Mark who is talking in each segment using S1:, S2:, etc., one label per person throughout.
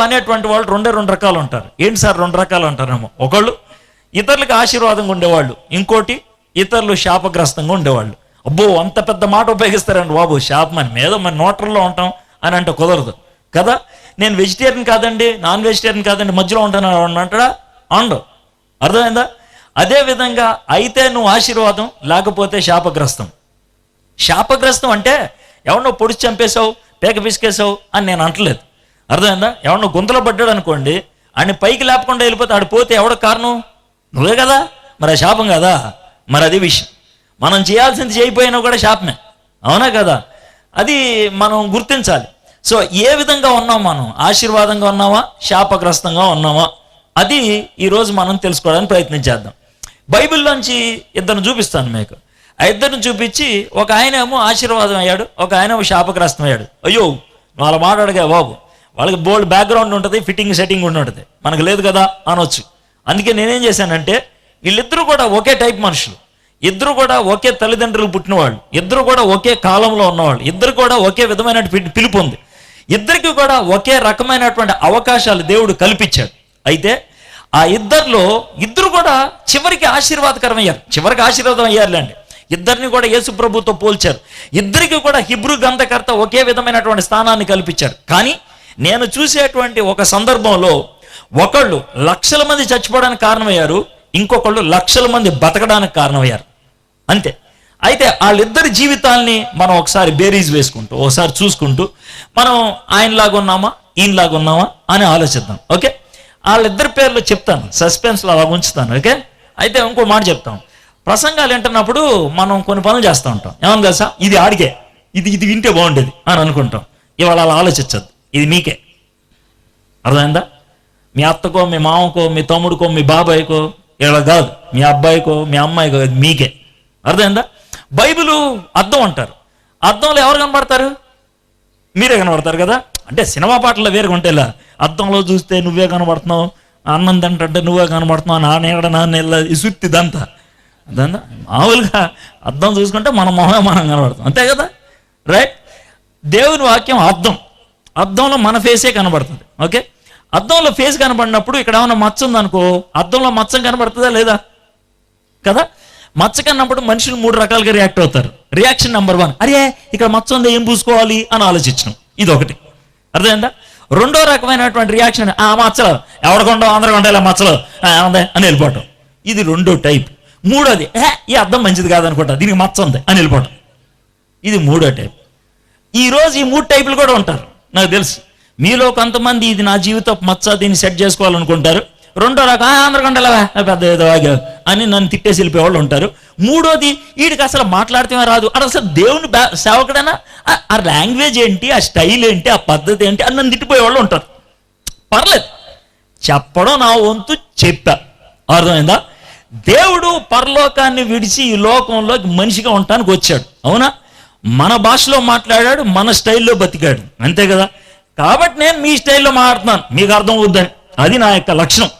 S1: అనేటువంటి వాళ్ళు రెండు రకాలు ఉంటారు. ఏంటి సార్ 2 రకాలు ఉంటారేమో? ఒకళ్ళు ఇతరులకు ఆశీర్వాదంగా ఉండేవాళ్ళు, ఇంకోటి ఇతరులు శాపగ్రస్తంగా ఉండేవాళ్ళు. అబ్బో అంత పెద్ద మాట ఉపయోగిస్తారండి బాబు, శాపమని. మీద మన నోటర్లో ఉంటాం అని అంటే కుదరదు కదా. నేను వెజిటేరియన్ కాదండి, నాన్ వెజిటేరియన్ కాదండి, మధ్యలో ఉంటాను అంటాడా? అండు. అర్థమైందా? అదేవిధంగా అయితే నువ్వు ఆశీర్వాదం, లేకపోతే శాపగ్రస్తం. శాపగ్రస్తం అంటే ఎవరినో పొడిచి చంపేశావు, పేక పిసికేసావు అని నేను అంటలేదు. అర్థమైందా? ఎవరినో గుంతలో పడ్డాడు అనుకోండి, ఆయన పైకి లేపకుండా వెళ్ళిపోతే ఆడు పోతే ఎవడ కారణం? నువ్వే కదా. మరి ఆ శాపం కదా. మరి అది విషయం. మనం చేయాల్సింది చేయకపోయినా కూడా శాపమే, అవునా కదా? అది మనం గుర్తించాలి. సో ఏ విధంగా ఉన్నాం మనం? ఆశీర్వాదంగా ఉన్నామా, శాపగ్రస్తంగా ఉన్నామా? అది ఈరోజు మనం తెలుసుకోవడానికి ప్రయత్నం చేద్దాం. బైబిల్లోంచి 2 చూపిస్తాను మీకు. ఆ 2 చూపించి, ఒక ఆయన ఏమో ఆశీర్వాదం అయ్యాడు, ఒక ఆయన ఏమో శాపగ్రస్తం అయ్యాడు. అయ్యో నువ్వు అలా మాట్లాడగా బాబు, వాళ్ళకి బోల్డ్ బ్యాక్గ్రౌండ్ ఉంటుంది, ఫిట్టింగ్ సెట్టింగ్ ఉంటుంది, మనకు లేదు కదా అనొచ్చు. అందుకే నేనేం చేశానంటే, వీళ్ళిద్దరూ కూడా ఒకే టైప్ మనుషులు, ఇద్దరు కూడా ఒకే తల్లిదండ్రులు పుట్టినవాళ్ళు, ఇద్దరు కూడా ఒకే కాలంలో ఉన్నవాళ్ళు, ఇద్దరు కూడా ఒకే విధమైన పిలుపు ఉంది, ఇద్దరికి కూడా ఒకే రకమైనటువంటి అవకాశాలు దేవుడు కల్పించాడు. అయితే ఆ ఇద్దరు కూడా చివరికి ఆశీర్వాదకరమయ్యారు, చివరికి ఆశీర్వాదం అయ్యారులేండి. ఇద్దరిని కూడా యేసు ప్రభుతో పోల్చారు. ఇద్దరికి కూడా హిబ్రూ గ్రంథకర్త ఒకే విధమైనటువంటి స్థానాన్ని కల్పించారు. కానీ నేను చూసేటువంటి ఒక సందర్భంలో ఒకళ్ళు లక్షల మంది చచ్చిపోవడానికి కారణమయ్యారు, ఇంకొకళ్ళు లక్షల మంది బతకడానికి కారణమయ్యారు. అంతే. అయితే వాళ్ళిద్దరి జీవితాల్ని మనం ఒకసారి బేరీజ్ వేసుకుంటూ, ఒకసారి చూసుకుంటూ, మనం ఆయనలాగా ఉన్నామా, ఈయనలాగా ఉన్నామా అని ఆలోచిద్దాం. ఓకే, వాళ్ళిద్దరి పేర్లు చెప్తాను, సస్పెన్స్లో అలా ఉంచుతాను. ఓకే, అయితే ఇంకో మాట చెప్తాం. ప్రసంగాలు వింటున్నప్పుడు మనం కొన్ని పనులు చేస్తూ ఉంటాం. ఏమన్నా తెలుసా? ఇది ఆడికే, ఇది వింటే బాగుండేది అని అనుకుంటాం. ఇవాళ అలా ఆలోచించద్దు, ఇది మీకే. అర్థమైందా? మీ అత్తకో, మీ మామకో, మీ తమ్ముడికో, మీ బాబాయ్కో ఇలా కాదు, మీ అబ్బాయికో, మీ అమ్మాయికో, మీకే. అర్థమైందా? బైబిలు అద్దం అంటారు. అద్దంలో ఎవరు కనబడతారు? మీరే కనబడతారు కదా. అంటే సినిమా పాటల్లో వేరుగా ఉంటేలా, అద్దంలో చూస్తే నువ్వే కనబడుతున్నావు, అన్నం తింటే నువ్వే కనబడుతున్నావు, నాన్న సుత్తిదంతా. అదంతా మామూలుగా అద్దం చూసుకుంటే మన మొహమే మనం కనబడతాం, అంతే కదా. రైట్. దేవుని వాక్యం అద్దం, అద్దంలో మన ఫేసే కనబడుతుంది. ఓకే, అద్దంలో ఫేస్ కనబడినప్పుడు ఇక్కడ ఏమైనా మచ్చ ఉందనుకో, అద్దంలో మచ్చం కనబడుతుందా లేదా? కదా. మచ్చ కన్నప్పుడు మనుషులు 3 రకాలుగా రియాక్ట్ అవుతారు. రియాక్షన్ నెంబర్ 1, అరే ఇక్కడ మచ్చ ఉంది, ఏం పూసుకోవాలి అని ఆలోచించడం, ఇది ఒకటి. అర్థమైందా? రెండో రకమైనటువంటి రియాక్షన్, ఆ మచ్చలు ఎవడకొండో అందరికొండ ఇలా మచ్చలు ఏముంది అని వెళ్ళిపోవటం, ఇది రెండో టైప్. మూడోది, ఈ అద్దం మంచిది కాదనుకుంటా, దీనికి మచ్చ ఉంది అని వెళ్ళిపోవటం, ఇది మూడో టైప్. ఈరోజు ఈ 3 టైపులు కూడా ఉంటారు నాకు తెలుసు. మీలో కొంతమంది ఇది నా జీవితం మచ్చ, దీన్ని సెట్ చేసుకోవాలనుకుంటారు. రెండో రకం, అందరికొండలా పెద్ద ఏదో అని నన్ను తిట్టేసి వెళ్ళిపోయేవాళ్ళు ఉంటారు. మూడోది, వీడికి అసలు మాట్లాడితే రాదు, అసలు దేవుని సేవకుడైనా ఆ లాంగ్వేజ్ ఏంటి, ఆ స్టైల్ ఏంటి, ఆ పద్ధతి ఏంటి అని నన్ను తిట్టిపోయేవాళ్ళు ఉంటారు. పర్లేదు, చెప్పడం నా వంతు చెప్పా. అర్థమైందా? దేవుడు పరలోకాన్ని విడిచి ఈ లోకంలోకి మనిషిగా ఉండటానికి వచ్చాడు, అవునా? మన భాషలో మాట్లాడాడు, మన స్టైల్లో బతికాడు, అంతే కదా. కాబట్టి నేను మీ స్టైల్లో మాట్లాడుతున్నాను, మీకు అర్థం అవుద్దని, అది నా యొక్క లక్షణం.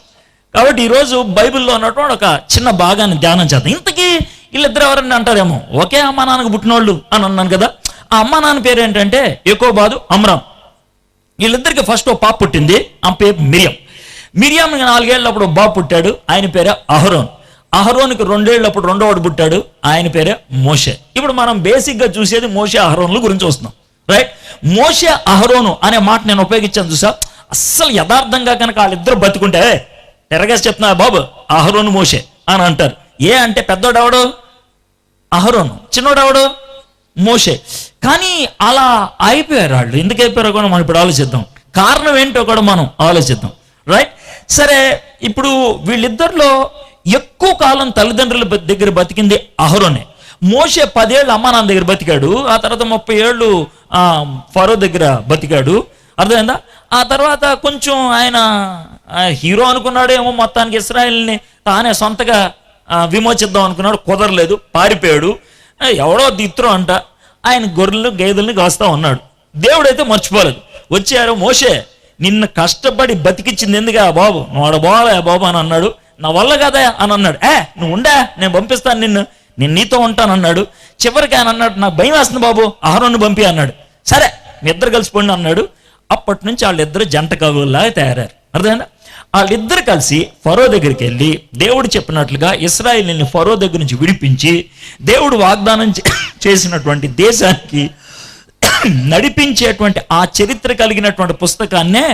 S1: కాబట్టి ఈరోజు బైబిల్లో ఉన్నటువంటి ఒక చిన్న భాగాన్ని ధ్యానం చేద్దాం. ఇంతకీ వీళ్ళిద్దరు ఎవరన్నా అంటారేమో, ఒకే అమ్మ నాన్నకు పుట్టినోళ్ళు అని అన్నాను కదా. ఆ అమ్మ నాన్న పేరు ఏంటంటే యోకోబాదు, అమ్రాం. వీళ్ళిద్దరికి ఫస్ట్ ఓ పాప పుట్టింది, ఆ పేరు మిరియం. మిరియంకి 4 ఏళ్ళప్పుడు బాబు పుట్టాడు, ఆయన పేరే అహరోన్. అహరోన్కి 2 ఏళ్ళప్పుడు రెండోవాడు పుట్టాడు, ఆయన పేరే మోషే. ఇప్పుడు మనం బేసిక్గా చూసేది మోషే అహరోన్ల గురించి వస్తున్నాం. రైట్. మోషే అహరోను అనే మాట నేను ఉపయోగించాను చూసా. అస్సలు యథార్థంగా కనుక వాళ్ళిద్దరు బతుకుంటే తెరగేసి చెప్తున్నా బాబు, అహరోను మోషే అని అంటారు. ఏ అంటే పెద్దోడు ఎవడు? అహరోను. చిన్నోడు ఎవడు? మోషే. కానీ అలా అయిపోయారు వాళ్ళు. ఎందుకు అయిపోయారో కూడా మనం ఇప్పుడు ఆలోచిద్దాం. కారణం ఏంటో కూడా మనం ఆలోచిద్దాం. రైట్. సరే, ఇప్పుడు వీళ్ళిద్దరిలో ఎక్కువ కాలం తల్లిదండ్రుల దగ్గర బతికింది అహరోనే. మోషే 10 ఏళ్ళు అమ్మా నాన్న దగ్గర బతికాడు, ఆ తర్వాత 30 ఏళ్ళు ఫరో దగ్గర బతికాడు. అర్థమైందా? ఆ తర్వాత కొంచెం ఆయన హీరో అనుకున్నాడు ఏమో, మొత్తానికి ఇశ్రాయేల్ని తానే సొంతగా విమోచిద్దాం అనుకున్నాడు, కుదరలేదు, పారిపోయాడు. ఎవడో దిత్రో అంట ఆయన గొర్రెలు గేదెల్ని కాస్తా ఉన్నాడు. దేవుడైతే మర్చిపోలేదు. వచ్చారు, మోషే నిన్ను కష్టపడి బతికిచ్చింది ఎందుగా బాబు, నువ్వు బాగా బాబు అని అన్నాడు. నా వల్ల కదా అని అన్నాడు. నువ్వు ఉండా, నేను పంపిస్తాను నిన్ను, నేను నీతో ఉంటానన్నాడు. చివరికి ఆయన అన్నాడు, నాకు భయం వేస్తుంది బాబు, అహరోను పంపి అన్నాడు. సరే మీ ఇద్దరు కలిసిపోండి అన్నాడు. అప్పటి నుంచి వాళ్ళిద్దరు జంట కవుల్లాగా తయారారు. అర్థమైందా? వాళ్ళిద్దరు కలిసి ఫరో దగ్గరికి వెళ్ళి దేవుడు చెప్పినట్లుగా ఇశ్రాయేలుని ఫరో దగ్గర నుంచి విడిపించి దేవుడు వాగ్దానం చేసినటువంటి దేశానికి నడిపించేటువంటి ఆ చరిత్ర కలిగినటువంటి పుస్తకాన్నే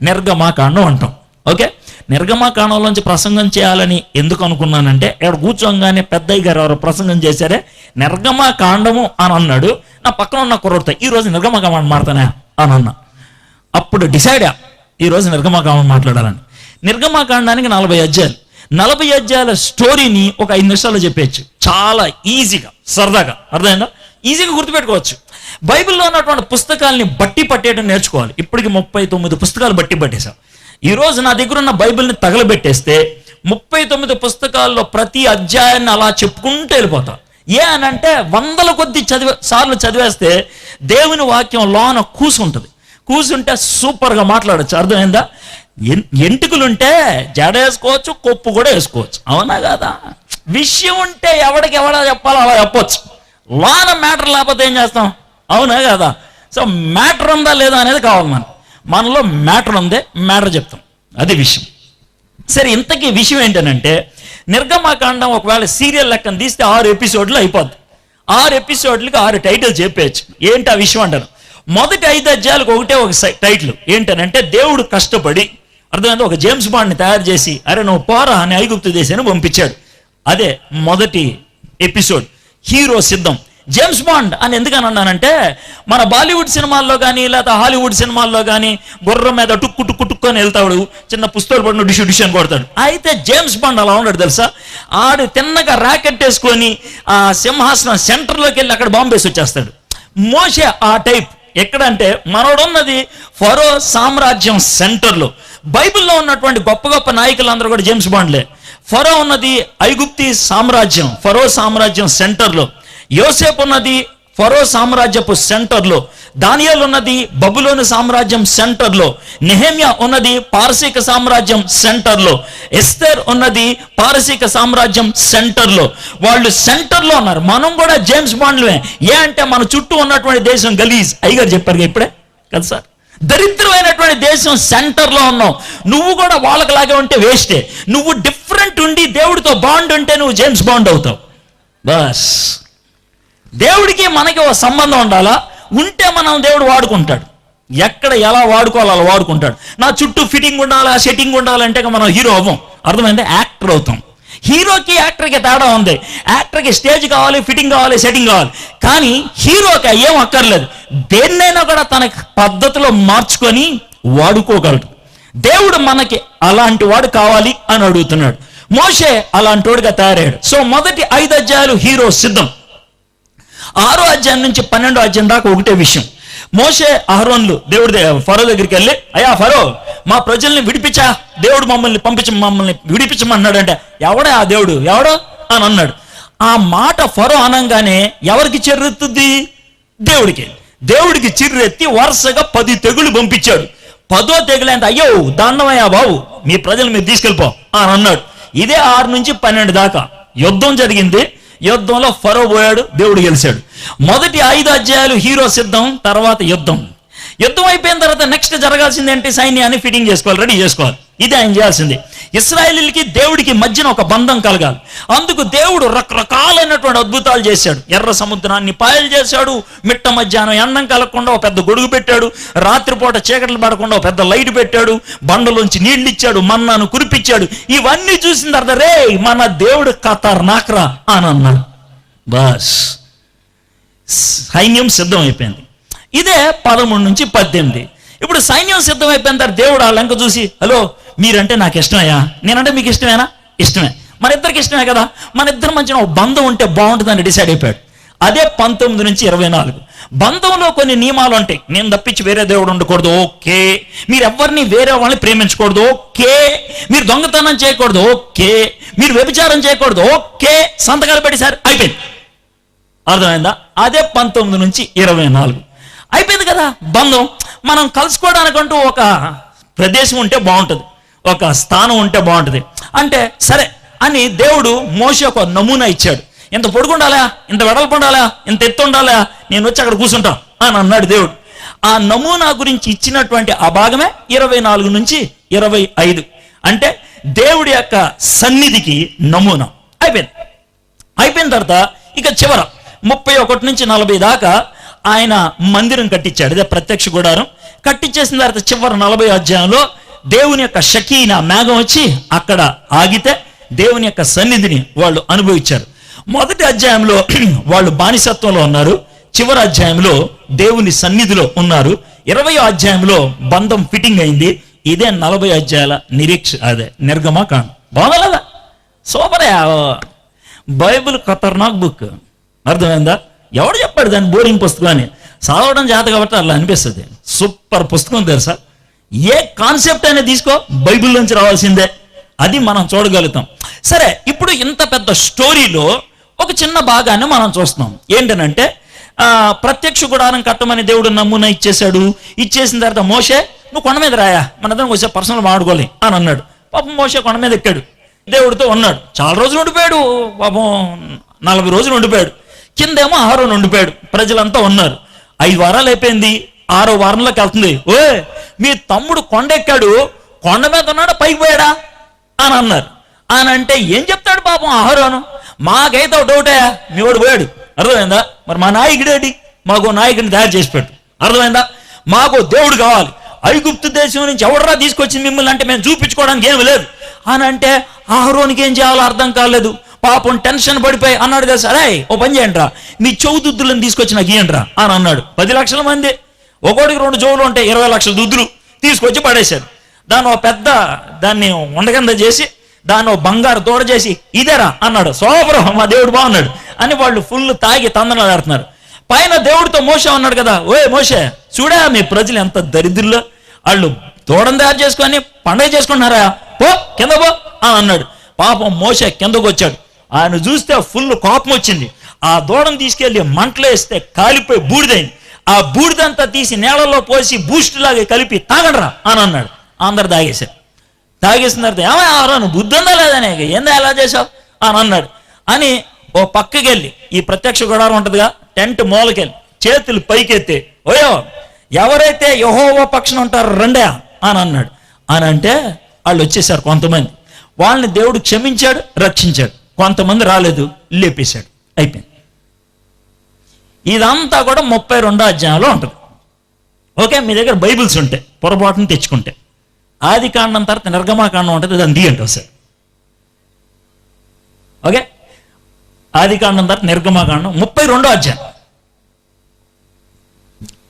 S1: నిర్గమాకాండం అంటాం. ఓకే, నిర్గమాకాండంలోంచి ప్రసంగం చేయాలని ఎందుకు అనుకున్నానంటే, ఇక్కడ కూర్చోగానే పెద్దయ్య గారు ఎవరు ప్రసంగం చేశారే నిర్గమాకాండము అని అన్నాడు. నా పక్కన ఉన్న కుర్రతో ఈరోజు నిర్గమాకాండం మాట్లాడతానా అని అన్నా. అప్పుడు డిసైడ్ ఈరోజు నిర్గమాకాండం మాట్లాడాలని. నిర్గమాకాండానికి 40 అధ్యాయాలు. 40 అధ్యాయాల స్టోరీని ఒక 5 నిమిషాల్లో చెప్పేయచ్చు, చాలా ఈజీగా, సరదాగా. అర్థమైందా? ఈజీగా గుర్తుపెట్టుకోవచ్చు. బైబిల్లో ఉన్నటువంటి పుస్తకాలని బట్టి పట్టేయడం నేర్చుకోవాలి. ఇప్పటికి 39 పుస్తకాలు బట్టి పట్టేశాం. ఈరోజు నా దగ్గర ఉన్న బైబిల్ని తగలబెట్టేస్తే 39 పుస్తకాల్లో ప్రతి అధ్యాయాన్ని అలా చెప్పుకుంటూ వెళ్ళిపోతాం. ఏ అని అంటే 100 కొద్ది సార్లు చదివేస్తే దేవుని వాక్యం లోన కూసుంటే సూపర్గా మాట్లాడచ్చు. అర్థమైందా? ఎంటుకలుంటే జడ వేసుకోవచ్చు, కొప్పు కూడా వేసుకోవచ్చు. అవునా కదా? విషయం ఉంటే ఎవడికి ఎవడ చెప్పాలో అలా చెప్పొచ్చు. లోన మ్యాటర్ లేకపోతే ఏం చేస్తాం? అవునా కదా? సో మ్యాటర్ ఉందా లేదా అనేది కావాలి. మనలో మ్యాటర్ ఉందే, మ్యాటర్ చెప్తాం, అది విషయం. సరే, ఇంతకీ విషయం ఏంటనంటే, నిర్గమాకాండం ఒకవేళ సీరియల్ లెక్కన తీస్తే 6 ఎపిసోడ్లు అయిపోద్ది. 6 ఎపిసోడ్లకి 6 టైటిల్ చెప్పేయచ్చు. ఏంటి ఆ విషయం అంటారు? మొదటి 5 అధ్యాయాలకు ఒకటే ఒక టైటిల్ ఏంటనంటే, దేవుడు కష్టపడి అర్థమైంది ఒక జేమ్స్ బాండ్ని తయారు చేసి అరే నువ్వు పోరా అని ఐగుప్తు దేశాన్ని పంపించాడు. అదే మొదటి ఎపిసోడ్. హీరో సిద్ధం. జేమ్స్ బాండ్ అని ఎందుకని అన్నానంటే, మన బాలీవుడ్ సినిమాల్లో కానీ లేదా హాలీవుడ్ సినిమాల్లో కానీ గుర్రం మీద టుక్కు టుక్కు టుక్కు అని వెళ్తాడు, చిన్న పుస్తకాలు పడిన డిషు డిషు అని కొడతాడు. అయితే జేమ్స్ బాండ్ అలా ఉన్నాడు తెలుసా? ఆడు తిన్నగా ర్యాకెట్ వేసుకొని ఆ సింహాసనం సెంటర్లోకి వెళ్ళి అక్కడ బాంబు వేసి వచ్చేస్తాడు. మోషే ఆ టైప్. ఎక్కడంటే మనోడున్నది ఫరో సామ్రాజ్యం సెంటర్లో. బైబిల్లో ఉన్నటువంటి గొప్ప గొప్ప నాయకులందరూ కూడా జేమ్స్ బాండ్లే. ఫరో ఉన్నది ఐగుప్తి సామ్రాజ్యం, ఫరో సామ్రాజ్యం సెంటర్లో. యోసేపు ఉన్నది ఫరో సామ్రాజ్యపు సెంటర్లో. దానియేలు ఉన్నది బబులోను సామ్రాజ్యం సెంటర్లో. నెహెమ్యా ఉన్నది పారసీక సామ్రాజ్యం సెంటర్లో. ఎస్తేర్ ఉన్నది పారసీక సామ్రాజ్యం సెంటర్లో. వాళ్ళు సెంటర్లో ఉన్నారు. మనం కూడా జేమ్స్ బాండ్లే. ఏ అంటే మన చుట్టూ ఉన్నటువంటి దేశం గలీజ్. అయ్యగారు చెప్పారు ఇప్పుడే కదా సార్, దరిద్రమైనటువంటి దేశం సెంటర్లో ఉన్నావు. నువ్వు కూడా వాళ్ళకిలాగే ఉంటే వేస్టే. నువ్వు డిఫరెంట్ ఉండి దేవుడితో బాండ్ ఉంటే నువ్వు జేమ్స్ బాండ్ అవుతావు. బస్ దేవుడికి మనకి ఒక సంబంధం ఉండాలా, ఉంటే మనం దేవుడు వాడుకుంటాడు. ఎక్కడ ఎలా వాడుకోవాలి అలా వాడుకుంటాడు. నా చుట్టూ ఫిట్టింగ్ ఉండాలా, సెట్టింగ్ ఉండాలంటే మనం హీరో అవ్వం. అర్థమైంది? యాక్టర్ అవుతాం. హీరోకి యాక్టర్కి తేడా ఉంది. యాక్టర్కి స్టేజ్ కావాలి, ఫిట్టింగ్ కావాలి, సెట్టింగ్ కావాలి. కానీ హీరోకి ఏం అక్కర్లేదు. దేన్నైనా కూడా తన పద్ధతిలో మార్చుకొని వాడుకోగలడు. దేవుడు మనకి అలాంటి వాడు కావాలి అని అడుగుతున్నాడు. మోషే అలాంటి వాడుగా తయారయ్యాడు. సో మొదటి 5 అధ్యాయాలు హీరో సిద్ధం. 6వ అధ్యాయం నుంచి 12వ అధ్యాయం దాకా ఒకటే విషయం. మోషే అహరోన్లు దేవుడి ఫరో దగ్గరికి వెళ్ళి, అయ్యా ఫరో, మా ప్రజల్ని విడిపించా, దేవుడు మమ్మల్ని విడిపించమన్నాడంటే, ఎవడే ఆ దేవుడు, ఎవడో అని అన్నాడు. ఆ మాట ఫరో అనంగానే ఎవరికి చిర్రెత్తుద్ది? దేవుడికి చిర్రెత్తి వరుసగా 10 తెగులు పంపించాడు. 10వ తెగులంటే, అయ్యో దండమయ్యా బాబు, మీ ప్రజలు మీరు తీసుకెళ్ళిపో అని అన్నాడు. ఇదే 6 నుంచి 12 దాకా యుద్ధం జరిగింది. యుద్ధంలో ఫరో పోయాడు, దేవుడు గెలిచాడు. మొదటి 5 అధ్యాయాలు హీరో సిద్ధం, తర్వాత యుద్ధం అయిపోయిన తర్వాత నెక్స్ట్ జరగాల్సింది ఏంటి? సైన్యాన్ని ఫిట్టింగ్ చేసుకోవాలి, రెడీ చేసుకోవాలి. ఇది ఆయన చేయాల్సింది. ఇశ్రాయేలీయులకి దేవుడికి మధ్యన ఒక బంధం కలగాలి. అందుకు దేవుడు రకరకాలైనటువంటి అద్భుతాలు చేశాడు. ఎర్ర సముద్రాన్ని పాయలు చేశాడు. మిట్ట మధ్యాహ్నం ఎండం కలగకుండా ఒక పెద్ద గొడుగు పెట్టాడు. రాత్రిపూట చీకట్లు పడకుండా ఒక పెద్ద లైట్ పెట్టాడు. బండలోంచి నీళ్లు ఇచ్చాడు, మన్నాను కురిపించాడు. ఇవన్నీ చూసిన తర్వాత రే మన దేవుడు ఖతర్నాక్రా అని అన్నాడు. బస్ సైన్యం సిద్ధం అయిపోయింది. ఇదే 13 నుంచి 18. ఇప్పుడు సైన్యం సిద్ధం అయిపోయిన తర్వాత దేవుడు ఆ లెంక చూసి, హలో మీరంటే నాకు ఇష్టమయ్యా, నేనంటే మీకు ఇష్టమేనా? ఇష్టమే. మన ఇద్దరికి ఇష్టమే కదా. మన ఇద్దరి మధ్యన ఒక బంధం ఉంటే బాగుంటుందని డిసైడ్ అయిపోయాడు. అదే 19 నుంచి 24. బంధంలో కొన్ని నియమాలు ఉంటాయి. నేను తప్పించి వేరే దేవుడు ఉండకూడదు, ఓకే. మీరు ఎవరిని వేరే వాళ్ళని ప్రేమించకూడదు, ఓకే. మీరు దొంగతనం చేయకూడదు, ఓకే. మీరు వ్యభిచారం చేయకూడదు, ఓకే. సంతకాలు పెట్టేశారు, అయిపోయింది. అర్థమైందా? అదే 19 నుంచి 24 అయిపోయింది కదా బంధం. మనం కలుసుకోవడానికంటూ ఒక ప్రదేశం ఉంటే బాగుంటుంది, ఒక స్థానం ఉంటే బాగుంటుంది. అంటే సరే అని దేవుడు మోషే ఒక నమూనా ఇచ్చాడు. ఇంత పొడుగు ఉండాలా, ఇంత వెడల్పు ఉండాలా, ఇంత ఎత్తు ఉండాలా, నేను వచ్చి అక్కడ కూర్చుంటా అని అన్నాడు దేవుడు. ఆ నమూనా గురించి ఇచ్చినటువంటి ఆ భాగమే 24 నుంచి 25. అంటే దేవుడి యొక్క సన్నిధికి నమూనా అయిపోయిన తర్వాత ఇక చివర 31 నుంచి 40 దాకా ఆయన మందిరం కట్టించాడు. ఇదే ప్రత్యక్ష గుడారం. కట్టించేసిన తర్వాత చివరి 40 అధ్యాయంలో దేవుని యొక్క షకీనా మేఘం వచ్చి అక్కడ ఆగితే దేవుని యొక్క సన్నిధిని వాళ్ళు అనుభవించారు. మొదటి అధ్యాయంలో వాళ్ళు బానిసత్వంలో ఉన్నారు, చివరి అధ్యాయంలో దేవుని సన్నిధిలో ఉన్నారు. 20వ అధ్యాయంలో బంధం ఫిట్టింగ్ అయింది. ఇదే 40 అధ్యాయాల నిర్గమకాండం. బాగోలేదా? సూపర్. బైబిల్ ఖతర్నాక్ బుక్. అర్థమైందా? ఎవడు చెప్పాడు దాన్ని బోరింగ్ పుస్తకాన్ని? చదవడం చేత కాబట్టి అలా అనిపిస్తుంది. సూపర్ పుస్తకం తెలుసా? ఏ కాన్సెప్ట్ అయినా తీసుకో, బైబిల్ నుంచి రావాల్సిందే. అది మనం చూడగలుగుతాం. సరే, ఇప్పుడు ఇంత పెద్ద స్టోరీలో ఒక చిన్న భాగాన్ని మనం చూస్తున్నాం. ఏంటనంటే ప్రత్యక్ష గుడారం కట్టమని దేవుడు నమూనా ఇచ్చేశాడు. ఇచ్చేసిన తర్వాత మోషే, నువ్వు కొండ మీద రాయా, మనందరం వచ్చే పర్సనల్ మాడుకోవాలి అని అన్నాడు. పాపం మోషే కొండ మీద ఎక్కాడు, దేవుడితో ఉన్నాడు. చాలా రోజులు ఉండిపోయాడు. పాపం 40 రోజులు ఉండిపోయాడు. కిందేమో ఆరోను ఉండిపోయాడు. ప్రజలంతా ఉన్నారు. 5 వారాలు అయిపోయింది. 6వ వారంలోకి వెళ్తుంది. మీ తమ్ముడు కొండ ఎక్కాడు, కొండ మీద ఉన్నాడు, పైకి పోయాడా అని అన్నారు. అని అంటే ఏం చెప్తాడు పాపం ఆరోను? మాకైతే ఒక డౌటే, మీ వాడు పోయాడు. అర్థమైందా? మరి మా నాయకుడేటి? మాకు నాయకుడిని తయారు చేసి పెట్టు. అర్థమైందా? మాకు దేవుడు కావాలి. ఐగుప్తు దేశం నుంచి ఎవడరా తీసుకొచ్చింది మిమ్మల్ని అంటే మేము చూపించుకోవడానికి ఏమి లేదు అని అంటే ఆరోనికి ఏం చేయాలో అర్థం కాలేదు. పాపం టెన్షన్ పడిపోయి అన్నాడు కదా, సరే ఓ పని చేయండి రా, మీ చౌదుద్దులను తీసుకొచ్చి నాకు ఇయ్యండి రా అని అన్నాడు. 10 లక్షల మంది, ఒకటికి 2 చెవులు ఉంటాయి, 20 లక్షల దుద్దులు తీసుకొచ్చి పడేశాడు. దాన్ని ఒక పెద్ద దాన్ని ఉండగంద చేసి దాన్ని ఒక బంగారు తోడ చేసి ఇదేరా అన్నాడు. సోపరం, మా దేవుడు బాగున్నాడు అని వాళ్ళు ఫుల్ తాగి తందనాలు ఆడుతున్నారు. పైన దేవుడితో మోషే ఉన్నాడు కదా, మోషే చూడా మీ ప్రజలు ఎంత దరిద్రుల్లో, వాళ్ళు తోడని తయారు చేసుకొని పండగ చేసుకుంటున్నారా, పో కింద పో అని అన్నాడు. పాపం మోషే కిందకు వచ్చాడు. ఆయన చూస్తే ఫుల్ కోపం వచ్చింది. ఆ దూడను తీసుకెళ్లి మంటలో వేస్తే కాలిపోయి బూడిదైంది. ఆ బూడిదంతా తీసి నేలలో పోసి బూస్ట్ లాగా కలిపి తాగడరా అని అన్నాడు. అందరు తాగేశారు. తాగేసిన తర్వాత ఏమో బుద్ధి ఉందా లేదనే, ఏందా ఎలా చేసావు అని అన్నాడు. అని ఓ పక్కకి వెళ్ళి, ఈ ప్రత్యక్ష గుడారం ఉంటుందిగా, టెంట్ మూలకెళ్ళి చేతులు పైకెత్తి, ఎవరైతే యెహోవా పక్షాన ఉంటారో రండా అని అన్నాడు. అని అంటే వాళ్ళు వచ్చేసారు కొంతమంది. వాళ్ళని దేవుడు క్షమించాడు, రక్షించాడు. కొంతమంది రాలేదు, లేపేశాడు. అయిపోయింది. ఇదంతా కూడా 32వ అధ్యాయంలో ఉంటుంది. ఓకే, మీ దగ్గర బైబిల్స్ ఉంటాయి, పొరపాటును తెచ్చుకుంటే ఆది కాండం తర్వాత నిర్గమాకాండం ఉంటుంది, దాన్ని తీయండి ఒకసారి. ఓకే, ఆది కాండం తర్వాత నిర్గమాకాండం 32వ అధ్యాయం.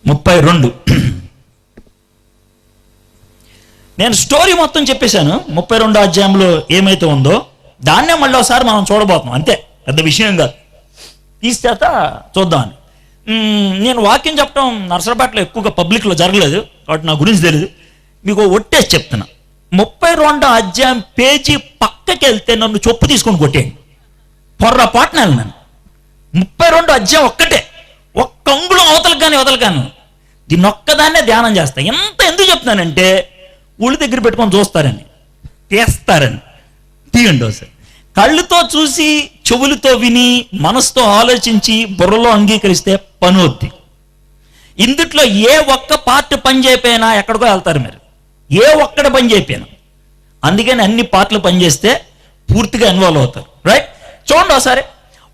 S1: 32. నేను స్టోరీ మొత్తం చెప్పేశాను. 32వ అధ్యాయంలో ఏమైతే ఉందో దాన్నే మళ్ళీ ఒకసారి మనం చూడబోతున్నాం. అంతే, పెద్ద విషయం కాదు. తీసేత చూద్దామని. నేను వాక్యం చెప్పడం నర్సరాపేటలో ఎక్కువగా పబ్లిక్లో జరగలేదు కాబట్టి నా గురించి తెలియదు. మీకు ఒట్టేసి చెప్తున్నా, 32వ అధ్యాయం పేజీ పక్కకి వెళ్తే నన్ను చొప్పు తీసుకొని కొట్టేయండి. పొర్రపాటున వెళ్ళినాను. 32వ అధ్యాయం ఒక్కటే, ఒక్క అంగుళం అవతలకు కానీ వదలకాను. దీన్ని ఒక్కదాన్నే ధ్యానం చేస్తా. ఎంత ఎందుకు చెప్తున్నానంటే ఊళ్ళ దగ్గర పెట్టుకొని చూస్తారని, తీస్తారని. తీయండి ఒకసారి. కళ్ళుతో చూసి, చెవులతో విని, మనసుతో ఆలోచించి, బుర్రలో అంగీకరిస్తే పని అవుద్ది. ఇందుట్లో ఏ ఒక్క పార్ట్ పని చేయకపోయినా ఎక్కడికో వెళ్తారు మీరు. ఏ ఒక్కడ పని చేయకపోయినా. అందుకని అన్ని పార్ట్లు పనిచేస్తే పూర్తిగా ఇన్వాల్వ్ అవుతారు. రైట్, చూడండి ఒకసారి.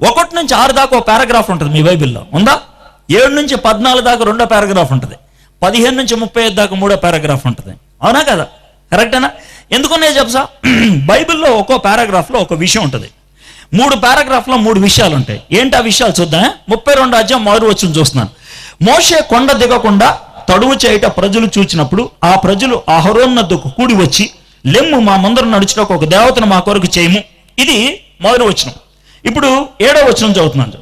S1: 1 నుంచి 6 దాకా ఒక పారాగ్రాఫ్ ఉంటుంది మీ బైబిల్లో, ఉందా? 7 నుంచి 14 దాకా 2వ పారాగ్రాఫ్ ఉంటుంది. 15 నుంచి 35 దాకా 3వ పారాగ్రాఫ్ ఉంటుంది. అవునా కదా? కరెక్టేనా? ఎందుకున్నాయో చెప్పసా, బైబిల్లో ఒక్కో పారాగ్రాఫ్లో ఒక విషయం ఉంటుంది. 3 పారాగ్రాఫ్లో 3 విషయాలు ఉంటాయి. ఏంటి ఆ విషయాలు చూద్దాం. 32వ అధ్యాయం 1వ వచనం చూస్తున్నాను. మోషే కొండ దిగకుండా తడువు చేయట ప్రజలు చూచినప్పుడు ఆ ప్రజలు అహరోనొద్దకు కూడి వచ్చి, లెమ్ము, మా ముందర నడుచుటకు ఒక దేవతను మా కొరకు చేయము. ఇది 1వ వచనం. ఇప్పుడు 7వ వచనం చదువుతున్నాను.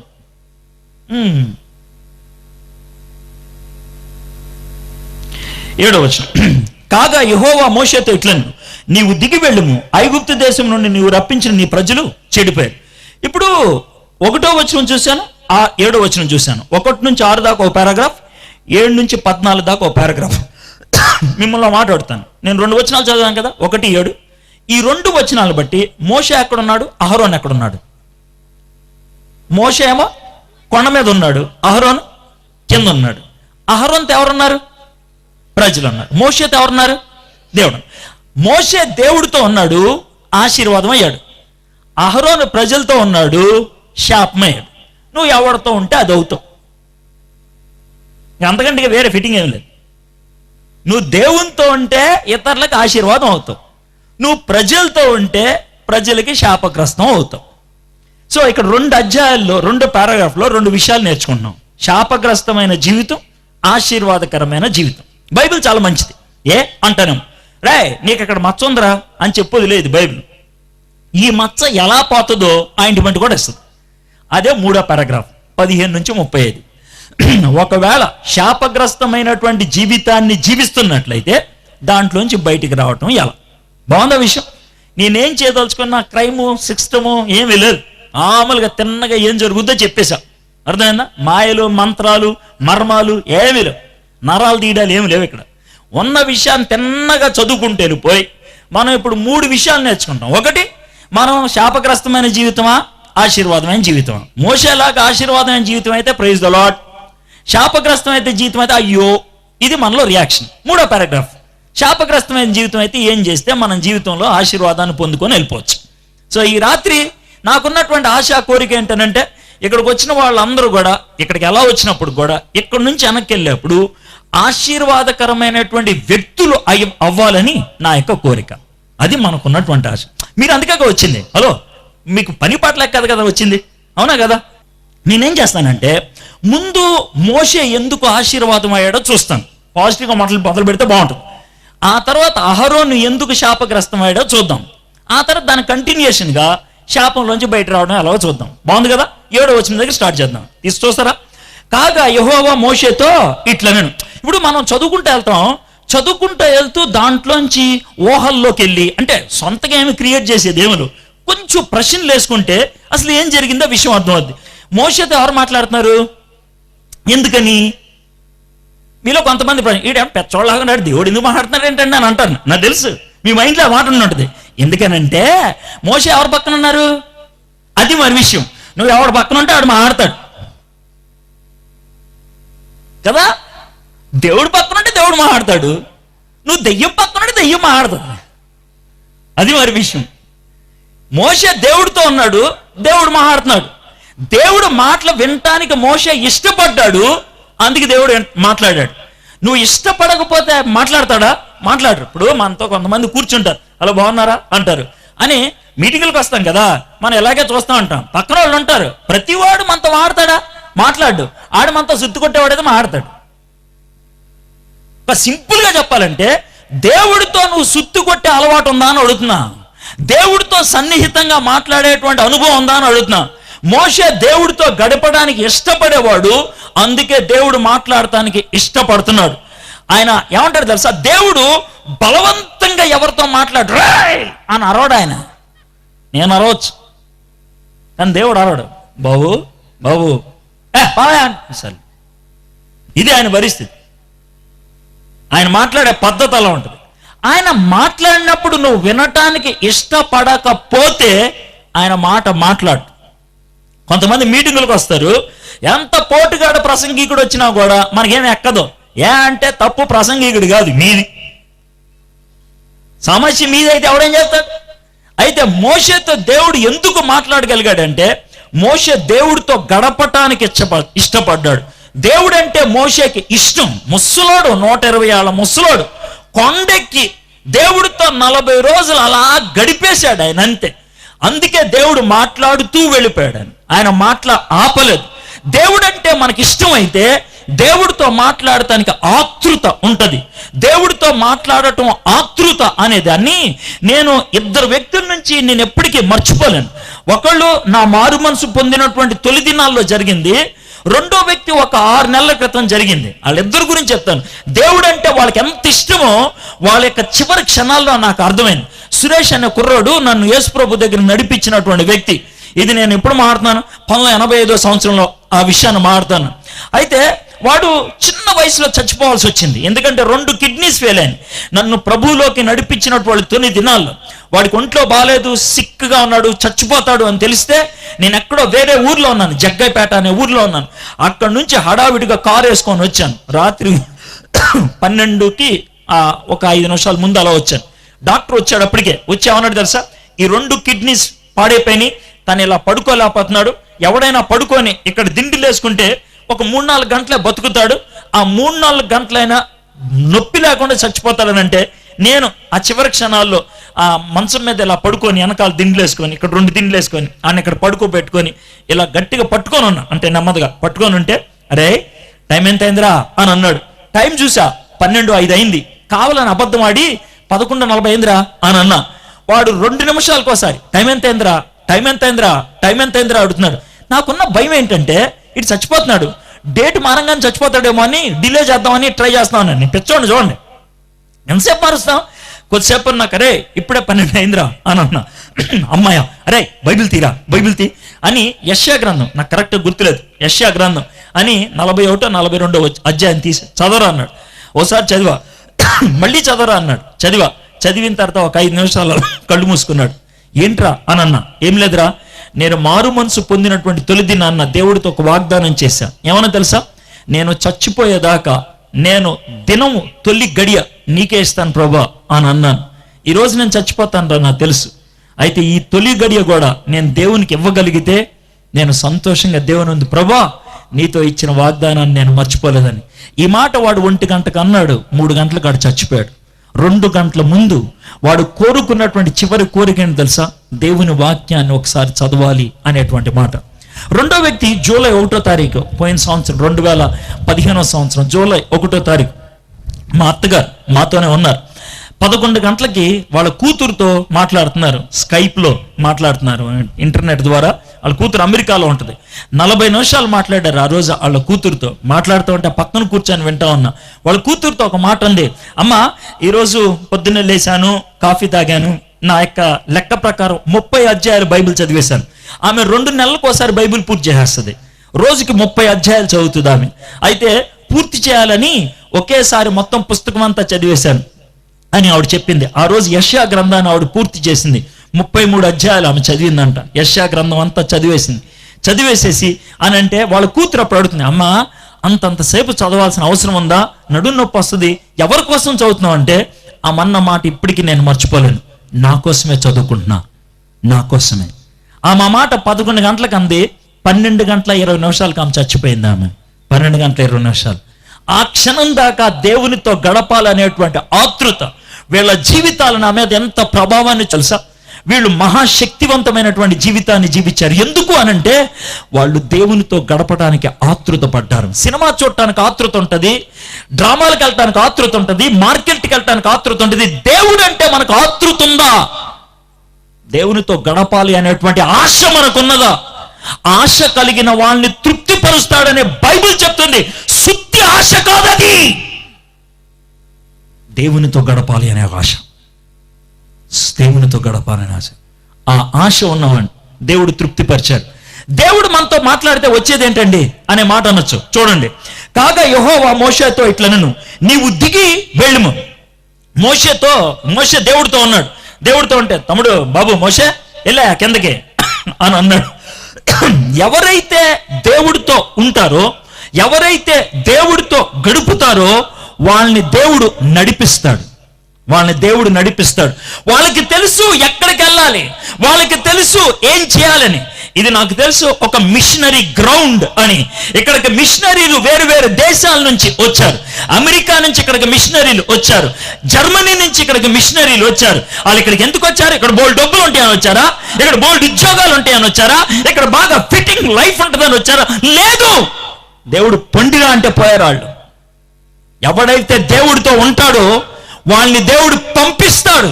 S1: 7వ వచనం. కాగా యెహోవా మోషేతో ఇట్లను, నీవు దిగి వెళ్ళుము, ఐగుప్తు దేశం నుండి నీవు రప్పించిన నీ ప్రజలు చెడిపోయారు. ఇప్పుడు 1వ వచనం చూశాను, 7వ వచనం చూశాను. 1 నుంచి 6 దాకా ఒక పారాగ్రాఫ్, 7 నుంచి 14 దాకా ఒక పారాగ్రాఫ్. మిమ్మల్ని మాట్లాడుతాను. నేను 2 వచనాలు చదివాను కదా, 1, 7. ఈ 2 వచనాలు బట్టి మోషే ఎక్కడున్నాడు, అహరోన్ ఎక్కడున్నాడు? మోషే ఏమో కొండ మీద ఉన్నాడు, అహరోన్ కింద ఉన్నాడు. అహరోన్తో ఎవరున్నారు? ప్రజలు ఉన్నారు. మోషేతో ఎవరున్నారు? దేవుడు. మోషే దేవుడితో ఉన్నాడు, ఆశీర్వాదం అయ్యాడు. అహరోను ప్రజలతో ఉన్నాడు, శాపమయ్యాడు. నువ్వు ఎవరితో ఉంటే అది అవుతావు. అంతకంటే వేరే ఫిట్టింగ్ ఏం లేదు. నువ్వు దేవునితో ఉంటే ఇతరులకు ఆశీర్వాదం అవుతావు, నువ్వు ప్రజలతో ఉంటే ప్రజలకి శాపగ్రస్తం అవుతావు. సో ఇక్కడ 2 అధ్యాయాల్లో 2 పారాగ్రాఫ్లో 2 విషయాలు నేర్చుకుంటున్నాం. శాపగ్రస్తమైన జీవితం, ఆశీర్వాదకరమైన జీవితం. బైబిల్ చాలా మంచిది. అంటాను రే నీకు అక్కడ మచ్చ ఉందిరా అని చెప్పేది లేదు బైబిల్. ఈ మచ్చ ఎలా పోతుందో ఆయింట్మెంట్ కూడా ఇస్తుంది. అదే 3వ పారాగ్రాఫ్ 15 నుంచి 35. ఒకవేళ శాపగ్రస్తమైనటువంటి జీవితాన్ని జీవిస్తున్నట్లయితే దాంట్లోంచి బయటికి రావటం ఎలా? బాగుందా విషయం? నేనేం చేయదలుచుకున్నా క్రైము సిస్టము ఏమీ లేదు. మామూలుగా తిన్నగా ఏం జరుగుద్దో చెప్పేశా. అర్థమైందా? మాయలు, మంత్రాలు, మర్మాలు ఏమీ లేవు. నరాలు తీయడాలు ఏమి లేవు. ఇక్కడ ఉన్న విషయాన్ని తిన్నగా చదువుకుంటే వెళ్ళిపోయి మనం ఇప్పుడు 3 విషయాలు నేర్చుకుంటాం. ఒకటి, మనం శాపగ్రస్తమైన జీవితమా, ఆశీర్వాదమైన జీవితమా? మోషేలాగా ఆశీర్వాదమైన జీవితం అయితే ప్రైజ్ ద లార్డ్, శాపగ్రస్తమైన జీవితం అయితే అయ్యో, ఇది మనలో రియాక్షన్. 3వ పారాగ్రాఫ్, శాపగ్రస్తమైన జీవితం అయితే ఏం చేస్తే మనం జీవితంలో ఆశీర్వాదాన్ని పొందుకొని వెళ్ళిపోవచ్చు. సో ఈ రాత్రి నాకున్నటువంటి ఆశ, కోరిక ఏంటనంటే ఇక్కడికి వచ్చిన వాళ్ళందరూ కూడా, ఇక్కడికి ఎలా వచ్చినప్పుడు కూడా, ఇక్కడి నుంచి వెనక్కి వెళ్ళేప్పుడు ఆశీర్వాదకరమైనటువంటి వ్యక్తులు అవ్వాలని నా యొక్క కోరిక. అది మనకున్నటువంటి ఆశ. మీరు అందుకే వచ్చింది. హలో, మీకు పని పాటలేక కదా వచ్చింది, అవునా కదా? నేనేం చేస్తానంటే ముందు మోషే ఎందుకు ఆశీర్వాదం అయ్యాడో చూస్తాను. పాజిటివ్గా మొదలు పెడితే బాగుంటుంది. ఆ తర్వాత అహరోను ఎందుకు శాపగ్రస్తం అయ్యాడో చూద్దాం. ఆ తర్వాత దాని కంటిన్యూషన్గా శాపంలోంచి బయట రావడం ఎలాగో చూద్దాం. బాగుంది కదా? 7వ వచనం దగ్గర స్టార్ట్ చేద్దాం. చూస్తారా? కాగా యెహోవా మోషేతో ఇట్లా నేను. ఇప్పుడు మనం చదువుకుంటూ వెళ్తూ దాంట్లోంచి ఊహల్లోకి వెళ్ళి, అంటే సొంతగా ఏమి క్రియేట్ చేసేది ఏమలు, కొంచెం ప్రశ్నలు వేసుకుంటే అసలు ఏం జరిగిందో విషయం అర్థమవుద్ది. మోషేతో ఎవరు మాట్లాడుతున్నారు? ఎందుకని? మీలో కొంతమంది ఈడేం పెచ్చోళ్ళలాగా ఉన్నాడు, దేవుడు ఎందుకు మాట్లాడుతున్నాడు ఏంటండి అని అంటాను. నాకు తెలుసు మీ మైండ్లో ఆ మాట ఉంటుంది. ఎందుకనంటే మోషే ఎవరి పక్కన ఉన్నారు? అది మరి విషయం. నువ్వు ఎవడు పక్కన ఉంటే ఆడు మాట్లాడతాడు కదా. దేవుడు పక్కన ఉంటే దేవుడు మాట్లాడతాడు, నువ్వు దెయ్యం పక్కన ఉంటే దెయ్యం మాట్లాడుతుంది. అది మరి విషయం. మోషే దేవుడితో ఉన్నాడు, దేవుడు మాట్లాడుతున్నాడు. దేవుడు మాటలు వినటానికి మోషే ఇష్టపడ్డాడు, అందుకే దేవుడు మాట్లాడాడు. నువ్వు ఇష్టపడకపోతే మాట్లాడతాడా? మాట్లాడరు. ఇప్పుడు మనతో కొంతమంది కూర్చుంటారు, అలా బాగున్నారా అంటారు అని మీటింగులకు వస్తాం కదా, మనం ఎలాగే చూస్తూ ఉంటాం. పక్కన వాళ్ళు ఉంటారు, ప్రతివాడు మనతో మాట్లాడతాడా? మాట్లాడు. ఆడు మనతో సుత్తు కొట్టేవాడైతే మాట్లాడతాడు. సింపుల్గా చెప్పాలంటే దేవుడితో నువ్వు సుత్తు కొట్టే అలవాటు ఉందా అని అడుగుతున్నా. దేవుడితో సన్నిహితంగా మాట్లాడేటువంటి అనుభవం ఉందా అని అడుగుతున్నా. మోషే దేవుడితో గడపడానికి ఇష్టపడేవాడు, అందుకే దేవుడు మాట్లాడటానికి ఇష్టపడుతున్నాడు. ఆయన ఏమంటాడు తెలుసా? దేవుడు బలవంతంగా ఎవరితో మాట్లాడు అని అరవడు. ఆయన నేను అరవచ్చు, కానీ దేవుడు అరవడు. బాబు బాబు అసలు ఇది ఆయన పరిస్థితి. ఆయన మాట్లాడే పద్ధతి అలా ఉంటుంది. ఆయన మాట్లాడినప్పుడు నువ్వు వినటానికి ఇష్టపడకపోతే ఆయన మాట మాట్లాడు. కొంతమంది మీటింగులకు వస్తారు, ఎంత పోటుగాడ ప్రసంగికుడు వచ్చినా కూడా మనకేమి ఎక్కదు. అంటే తప్పు ప్రసంగికుడు కాదు, మీది సమస్య మీదైతే ఎవడేం చేస్తాడు? అయితే మోషేతో దేవుడు ఎందుకు మాట్లాడగలిగాడంటే మోషే దేవుడితో గడపటానికి ఇష్టపడ్డాడు. దేవుడంటే మోషేకి ఇష్టం. ముసలోడు, 120 ఏళ్ల ముసలోడు కొండెక్కి దేవుడితో 40 రోజులు అలా గడిపేశాడు ఆయన, అంతే. అందుకే దేవుడు మాట్లాడుతూ వెళ్ళిపోయాడు. ఆయన ఆపలేదు. దేవుడంటే మనకి ఇష్టం అయితే దేవుడితో మాట్లాడటానికి ఆతృత ఉంటుంది. దేవుడితో మాట్లాడటం ఆతృత అనేదాన్ని నేను 2 వ్యక్తుల నుంచి నేను ఎప్పటికీ మర్చిపోలేను. ఒకళ్ళు నా మారు మనసు పొందినటువంటి తొలి దినాల్లో జరిగింది, 2వ వ్యక్తి ఒక 6 నెలల క్రితం జరిగింది. వాళ్ళిద్దరి గురించి చెప్తాను. దేవుడు అంటే వాళ్ళకి ఎంత ఇష్టమో వాళ్ళ యొక్క చివరి క్షణాల్లో నాకు అర్థమైంది. సురేష్ అనే కుర్రోడు నన్ను యేసు ప్రభు దగ్గర నడిపించినటువంటి వ్యక్తి. ఇది నేను ఎప్పుడు మాట్లాడుతున్నాను? 1985 సంవత్సరంలో ఆ విషయాన్ని మాట్లాడుతాను. అయితే వాడు చిన్న వయసులో చచ్చిపోవాల్సి వచ్చింది. ఎందుకంటే 2 కిడ్నీస్ ఫెయిల్ అయ్యాయి. నన్ను ప్రభువులోకి నడిపించినట్టు వాళ్ళు 9 దినాల్లో వాడికి ఒంట్లో బాగాలేదు, సిక్గా ఉన్నాడు, చచ్చిపోతాడు అని తెలిస్తే నేను ఎక్కడో వేరే ఊర్లో ఉన్నాను, జగ్గైపేట అనే ఊర్లో ఉన్నాను. అక్కడ నుంచి హడావిడిగా కారు వేసుకొని వచ్చాను. రాత్రి 12కి ఒక 5 నిమిషాల ముందు అలా వచ్చాను. డాక్టర్ వచ్చాడు. అప్పటికే వచ్చి ఏమన్నాడు తెలుసా, ఈ 2 కిడ్నీస్ పాడైపోయినాయి, తను ఇలా పడుకోలేకపోతున్నాడు, ఎవడైనా పడుకొని ఇక్కడ దిండిలు వేసుకుంటే ఒక 3-4 గంటలే బతుకుతాడు, ఆ 3-4 గంటలైనా నొప్పి లేకుండా చచ్చిపోతాడని అంటే నేను ఆ చివరి క్షణాల్లో ఆ మంచం మీద ఇలా పడుకొని వెనకాల దిండ్లు వేసుకొని ఇక్కడ 2 దిండ్లు వేసుకొని ఆయన ఇక్కడ పడుకోబెట్టుకొని ఇలా గట్టిగా పట్టుకొని ఉన్నా, అంటే నెమ్మదిగా పట్టుకొని ఉంటే, అరే టైం ఎంత అయిందిరా అని అన్నాడు. టైం చూసా 12:05 అయింది. కావాలని అబద్ధం ఆడి 11:40 అయిందిరా అని అన్నా. వాడు 2 నిమిషాలకోసారి టైం ఎంత అయిందిరా, టైం ఎంత అయిందిరా, టైం ఎంత అయిందిరా అడుగుతున్నాడు. నాకున్న భయం ఏంటంటే ఇటు చచ్చిపోతున్నాడు, డేట్ మారంగానే చచ్చిపోతాడేమో అని డిలే చేద్దామని ట్రై చేస్తాను. నేను పిచ్చోండి చూడండి, ఎంతసేపు మారుస్తాం. కొద్దిసేపు నాకు అరే ఇప్పుడే 12 అయిందిరా అని అన్నా. అమ్మాయ అరే బైబిల్ తీరా, బైబిల్ తీ అని యెషయా గ్రంథం, నాకు కరెక్ట్గా గుర్తులేదు, యెషయా గ్రంథం అని 41, 42 అధ్యాయం తీసి చదవరా అన్నాడు. ఓసారి చదివా, మళ్ళీ చదవరా అన్నాడు. చదివిన తర్వాత ఒక 5 నిమిషాలు కళ్ళు మూసుకున్నాడు. ఏంట్రా అని అన్నా. ఏం లేదురా, నేను మారు మనసు పొందినటువంటి తొలి దినాన్న దేవుడితో ఒక వాగ్దానం చేశా. ఏమన్నా తెలుసా, నేను చచ్చిపోయేదాకా నేను దినము తొలి గడియ నీకే ఇస్తాను ప్రభా అని అన్నాను. ఈరోజు నేను చచ్చిపోతాను రా నాకు తెలుసు. అయితే ఈ తొలి గడియ కూడా నేను దేవునికి ఇవ్వగలిగితే నేను సంతోషంగా దేవుని ఉంది, ప్రభా నీతో ఇచ్చిన వాగ్దానాన్ని నేను మర్చిపోలేదని. ఈ మాట వాడు 1 గంటకు అన్నాడు. 3 గంటలకు వాడు చచ్చిపోయాడు. 2 గంటల ముందు వాడు కోరుకున్నటువంటి చివరి కోరిక ఏంటి తెలుసా, దేవుని వాక్యాన్ని ఒకసారి చదవాలి అనేటువంటి మాట. 2వ వ్యక్తి జూలై 1వ తారీఖు పోయిన సంవత్సరం 2015వ సంవత్సరం జూలై 1వ తారీఖు మా అత్తగారు మాతోనే ఉన్నారు. 11 గంటలకి వాళ్ళ కూతురుతో మాట్లాడుతున్నారు, స్కైప్లో మాట్లాడుతున్నారు, ఇంటర్నెట్ ద్వారా. వాళ్ళ కూతురు అమెరికాలో ఉంటుంది. 40 నిమిషాలు మాట్లాడారు ఆ రోజు వాళ్ళ కూతురుతో. మాట్లాడుతూ ఉంటే పక్కన కూర్చొని వింటా ఉన్నా. వాళ్ళ కూతురుతో ఒక మాట ఉంది, అమ్మ ఈరోజు పొద్దున్నే లేచాను, కాఫీ తాగాను, నా యొక్క లెక్క ప్రకారం 30 అధ్యాయాలు బైబిల్ చదివేశాను. ఆమె 2 నెలలకు ఒకసారి బైబిల్ పూర్తి చేసేస్తుంది. రోజుకి 30 అధ్యాయాలు చదువుతుంది ఆమె. అయితే పూర్తి చేయాలని ఒకేసారి మొత్తం పుస్తకం అంతా చదివేశాను అని ఆవిడ చెప్పింది. ఆ రోజు యెషయా గ్రంథాన్ని ఆవిడ పూర్తి చేసింది. 33 అధ్యాయాలు ఆమె చదివిందంట. యెషయా గ్రంథం అంతా చదివేసేసి అని అంటే వాళ్ళ కూతురు అప్పుడు అడుగుతుంది, అమ్మ అంతసేపు చదవాల్సిన అవసరం ఉందా, నడుము నొప్పి వస్తుంది, ఎవరి కోసం చదువుతున్నావు అంటే, ఆమన్న మాట ఇప్పటికీ నేను మర్చిపోలేను, నా కోసమే చదువుకుంటున్నా, నా కోసమే. ఆమె మాట 11 గంటలకు అంది. 12:20 ఆమె చచ్చిపోయింది. ఆమె 12:20. ఆ క్షణం దాకా దేవునితో గడపాలనేటువంటి ఆతృత వీళ్ళ జీవితాలు నా మీద ఎంత ప్రభావాన్ని తెలుసా. వీళ్ళు మహాశక్తివంతమైనటువంటి జీవితాన్ని జీవించారు. ఎందుకు అనంటే వాళ్ళు దేవునితో గడపడానికి ఆతృత పడ్డారు. సినిమా చూడటానికి ఆతృత ఉంటుంది, డ్రామాలకు వెళ్ళటానికి ఆతృత ఉంటుంది, మార్కెట్కి వెళ్ళటానికి ఆతృత ఉంటుంది. దేవుడు అంటే మనకు ఆతృత ఉందా? దేవునితో గడపాలి అనేటువంటి ఆశ మనకున్నదా? ఆశ కలిగిన వాళ్ళని తృప్తిపరుస్తాడనే బైబిల్ చెప్తుంది. సుత్తి ఆశ కాదది, దేవునితో గడపాలి అనే ఆశ, దేవునితో గడపాలనే ఆశ. ఆ ఆశ ఉన్నవాడిని దేవుడు తృప్తిపరిచాడు. దేవుడు మనతో మాట్లాడితే వచ్చేది ఏంటండి అనే మాట అనొచ్చు. చూడండి, కాగా యెహోవా మోషేతో ఇట్లనెను, నీవు దిగి వెళ్ళుము. మోషే దేవుడితో ఉన్నాడు. దేవుడితో అంటే, తమ్ముడు బాబు మోషే వెళ్ళా కిందకి అని అన్నాడు. ఎవరైతే దేవుడితో ఉంటారో, ఎవరైతే దేవుడితో గడుపుతారో వాళ్ళని దేవుడు నడిపిస్తాడు. వాళ్ళకి తెలుసు ఎక్కడికి వెళ్ళాలి, వాళ్ళకి తెలుసు ఏం చేయాలని. ఇది నాకు తెలుసు ఒక మిషనరీ గ్రౌండ్ అని. ఇక్కడికి మిషనరీలు వేరు వేరు దేశాల నుంచి వచ్చారు. అమెరికా నుంచి ఇక్కడికి మిషనరీలు వచ్చారు, జర్మనీ నుంచి ఇక్కడికి మిషనరీలు వచ్చారు. వాళ్ళు ఇక్కడికి ఎందుకు వచ్చారు? ఇక్కడ బోల్డ్ డబ్బులు ఉంటాయని వచ్చారా? ఇక్కడ బోల్డ్ ఉద్యోగాలు ఉంటాయని వచ్చారా? ఇక్కడ బాగా ఫిట్టింగ్ లైఫ్ ఉంటుందని వచ్చారా? లేదు, దేవుడు పొండిరా అంటే పోయారు వాళ్ళు. ఎవడైతే దేవుడితో ఉంటాడో వాళ్ళని దేవుడు పంపిస్తాడు.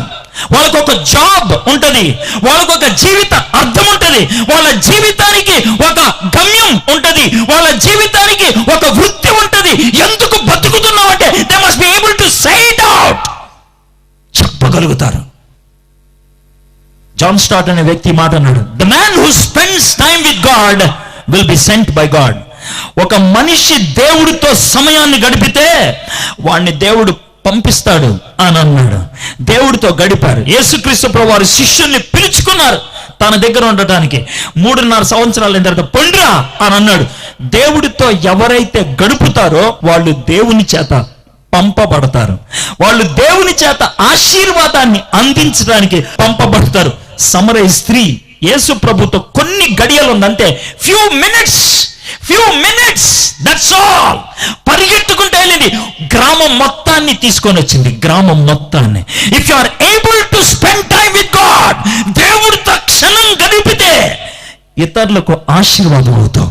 S1: వాళ్ళకు ఒక జాబ్ ఉంటుంది, వాళ్ళకు ఒక జీవిత అర్థం ఉంటుంది, వాళ్ళ జీవితానికి ఒక గమ్యం ఉంటుంది, వాళ్ళ జీవితానికి ఒక వృత్తి ఉంటుంది. ఎందుకు బతుకుతున్నావు అంటే they must be able to say it out, చెప్పగలుగుతారు. జాన్ స్టార్ట్ అనే వ్యక్తి మాట అన్నాడు, the man who spends time with God will be sent by God. ఒక మనిషి దేవుడితో సమయాన్ని గడిపితే వాడిని దేవుడు పంపిస్తాడు అని అన్నాడు. దేవుడితో గడిపారు. యేసుక్రీస్తు ప్రభువు వారి శిష్యుల్ని పిలుచుకున్నారు తన దగ్గర ఉండటానికి. 3.5 సంవత్సరాల తర్వాత పొండ్రా అని అన్నాడు. దేవుడితో ఎవరైతే గడుపుతారో వాళ్ళు దేవుని చేత పంపబడతారు. వాళ్ళు దేవుని చేత ఆశీర్వాదాన్ని అందించడానికి పంపబడతారు. సమరయ స్త్రీ యేసు ప్రభుతో కొన్ని గడియలు ఉందంటే, ఫ్యూ మినిట్స్ దట్స్ ఆల్. పరిగెత్తుకుంటే వెళ్ళింది, గ్రామం మొత్తాన్ని తీసుకొని వచ్చింది. గ్రామం మొత్తాన్ని. If you are able to spend time with God, దేవుడితో క్షణం గడిపితే ఇతరులకు ఆశీర్వాదం అవుతాం.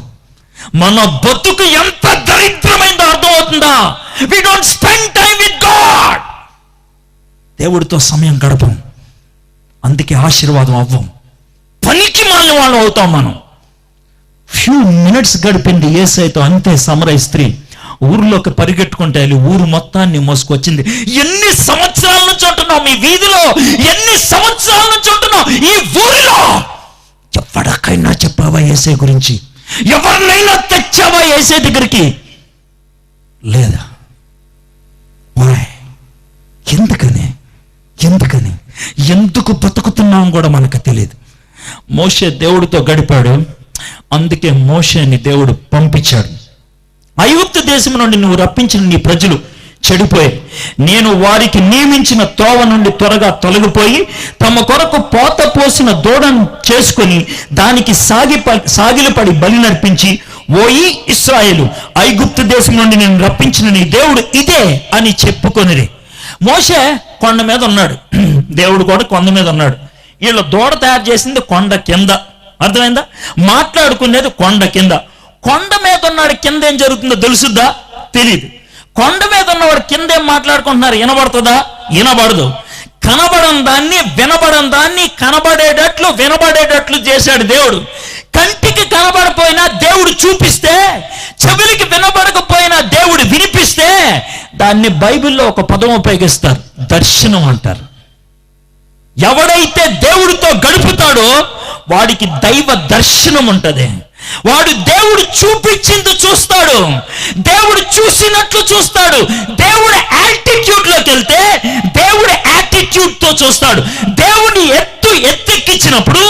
S1: మన బతుకు ఎంత దరిద్రమైందో అర్థమవుతుందా? We don't spend time with God. దేవుడితో సమయం గడపం, అందుకే ఆశీర్వాదం అవ్వం. పనికి మాలిన వాళ్ళం అవుతాం మనం. ఫ్యూ మినిట్స్ గడిపింది యేసయ్యతో, అంతే. సమరయ స్త్రీ ఊర్లోకి పరిగెట్టుకుంటే వెళ్ళి ఊరు మొత్తాన్ని మోసుకొచ్చింది. ఎన్ని సంవత్సరాల నుంచి ఉంటున్నావు మీ వీధిలో, ఎన్ని సంవత్సరాల నుంచి ఉంటున్నావు ఈ ఊరిలో? ఎవరికైనా చెప్పావా యేసయ్య గురించి? ఎవరినైనా తెచ్చావా యేసయ్య దగ్గరికి? లేదా. ఎందుకు బతుకుతున్నాం కూడా మనకు తెలియదు. మోషే దేవుడితో గడిపాడు, అందుకే మోషేని దేవుడు పంపించాడు. ఐగుప్తు దేశం నుండి నువ్వు రప్పించిన నీ ప్రజలు చెడిపోయారు. నేను వారికి నియమించిన తోవ నుండి త్వరగా తొలగిపోయి తమ కొరకు పోత పోసిన దూడను చేసుకొని దానికి సాగిలపడి బలి నర్పించి, ఓయి ఇశ్రాయేలు, ఐగుప్తు దేశం నుండి నేను రప్పించిన నీ దేవుడు ఇదే అని చెప్పుకొనిరి. మోషే కొండ మీద ఉన్నాడు, దేవుడు కూడా కొండ మీద ఉన్నాడు. వీళ్ళు దూడ తయారు చేసింది కొండ కింద, అర్థమైందా? మాట్లాడుకునేది కొండ కింద. కొండ మీద ఉన్నాడు, కింద ఏం జరుగుతుందో తెలుసుద్దా? తెలియదు. కొండ మీద ఉన్నవాడు కింద ఏం మాట్లాడుకుంటున్నారు వినబడుతుందా? వినబడదు. కనబడని దాన్ని వినబడని దాన్ని కనబడేటట్లు వినబడేటట్లు చేశాడు దేవుడు. కంటికి కనబడపోయినా దేవుడు చూపిస్తే, చెవులకి వినబడకపోయినా దేవుడు వినిపిస్తే దాన్ని బైబిల్లో ఒక పదం ఉపయోగిస్తారు, దర్శనం అంటారు. ఎవడైతే దేవుడితో గడుపుతాడో వాడికి దైవ దర్శనం ఉంటుంది. వాడు దేవుడు చూపించింది చూస్తాడు, దేవుడు చూసినట్లు చూస్తాడు. దేవుడు యాటిట్యూడ్ లోకి వెళ్తే దేవుడు యాటిట్యూడ్ తో చూస్తాడు. దేవుని ఎత్తెక్కించినప్పుడు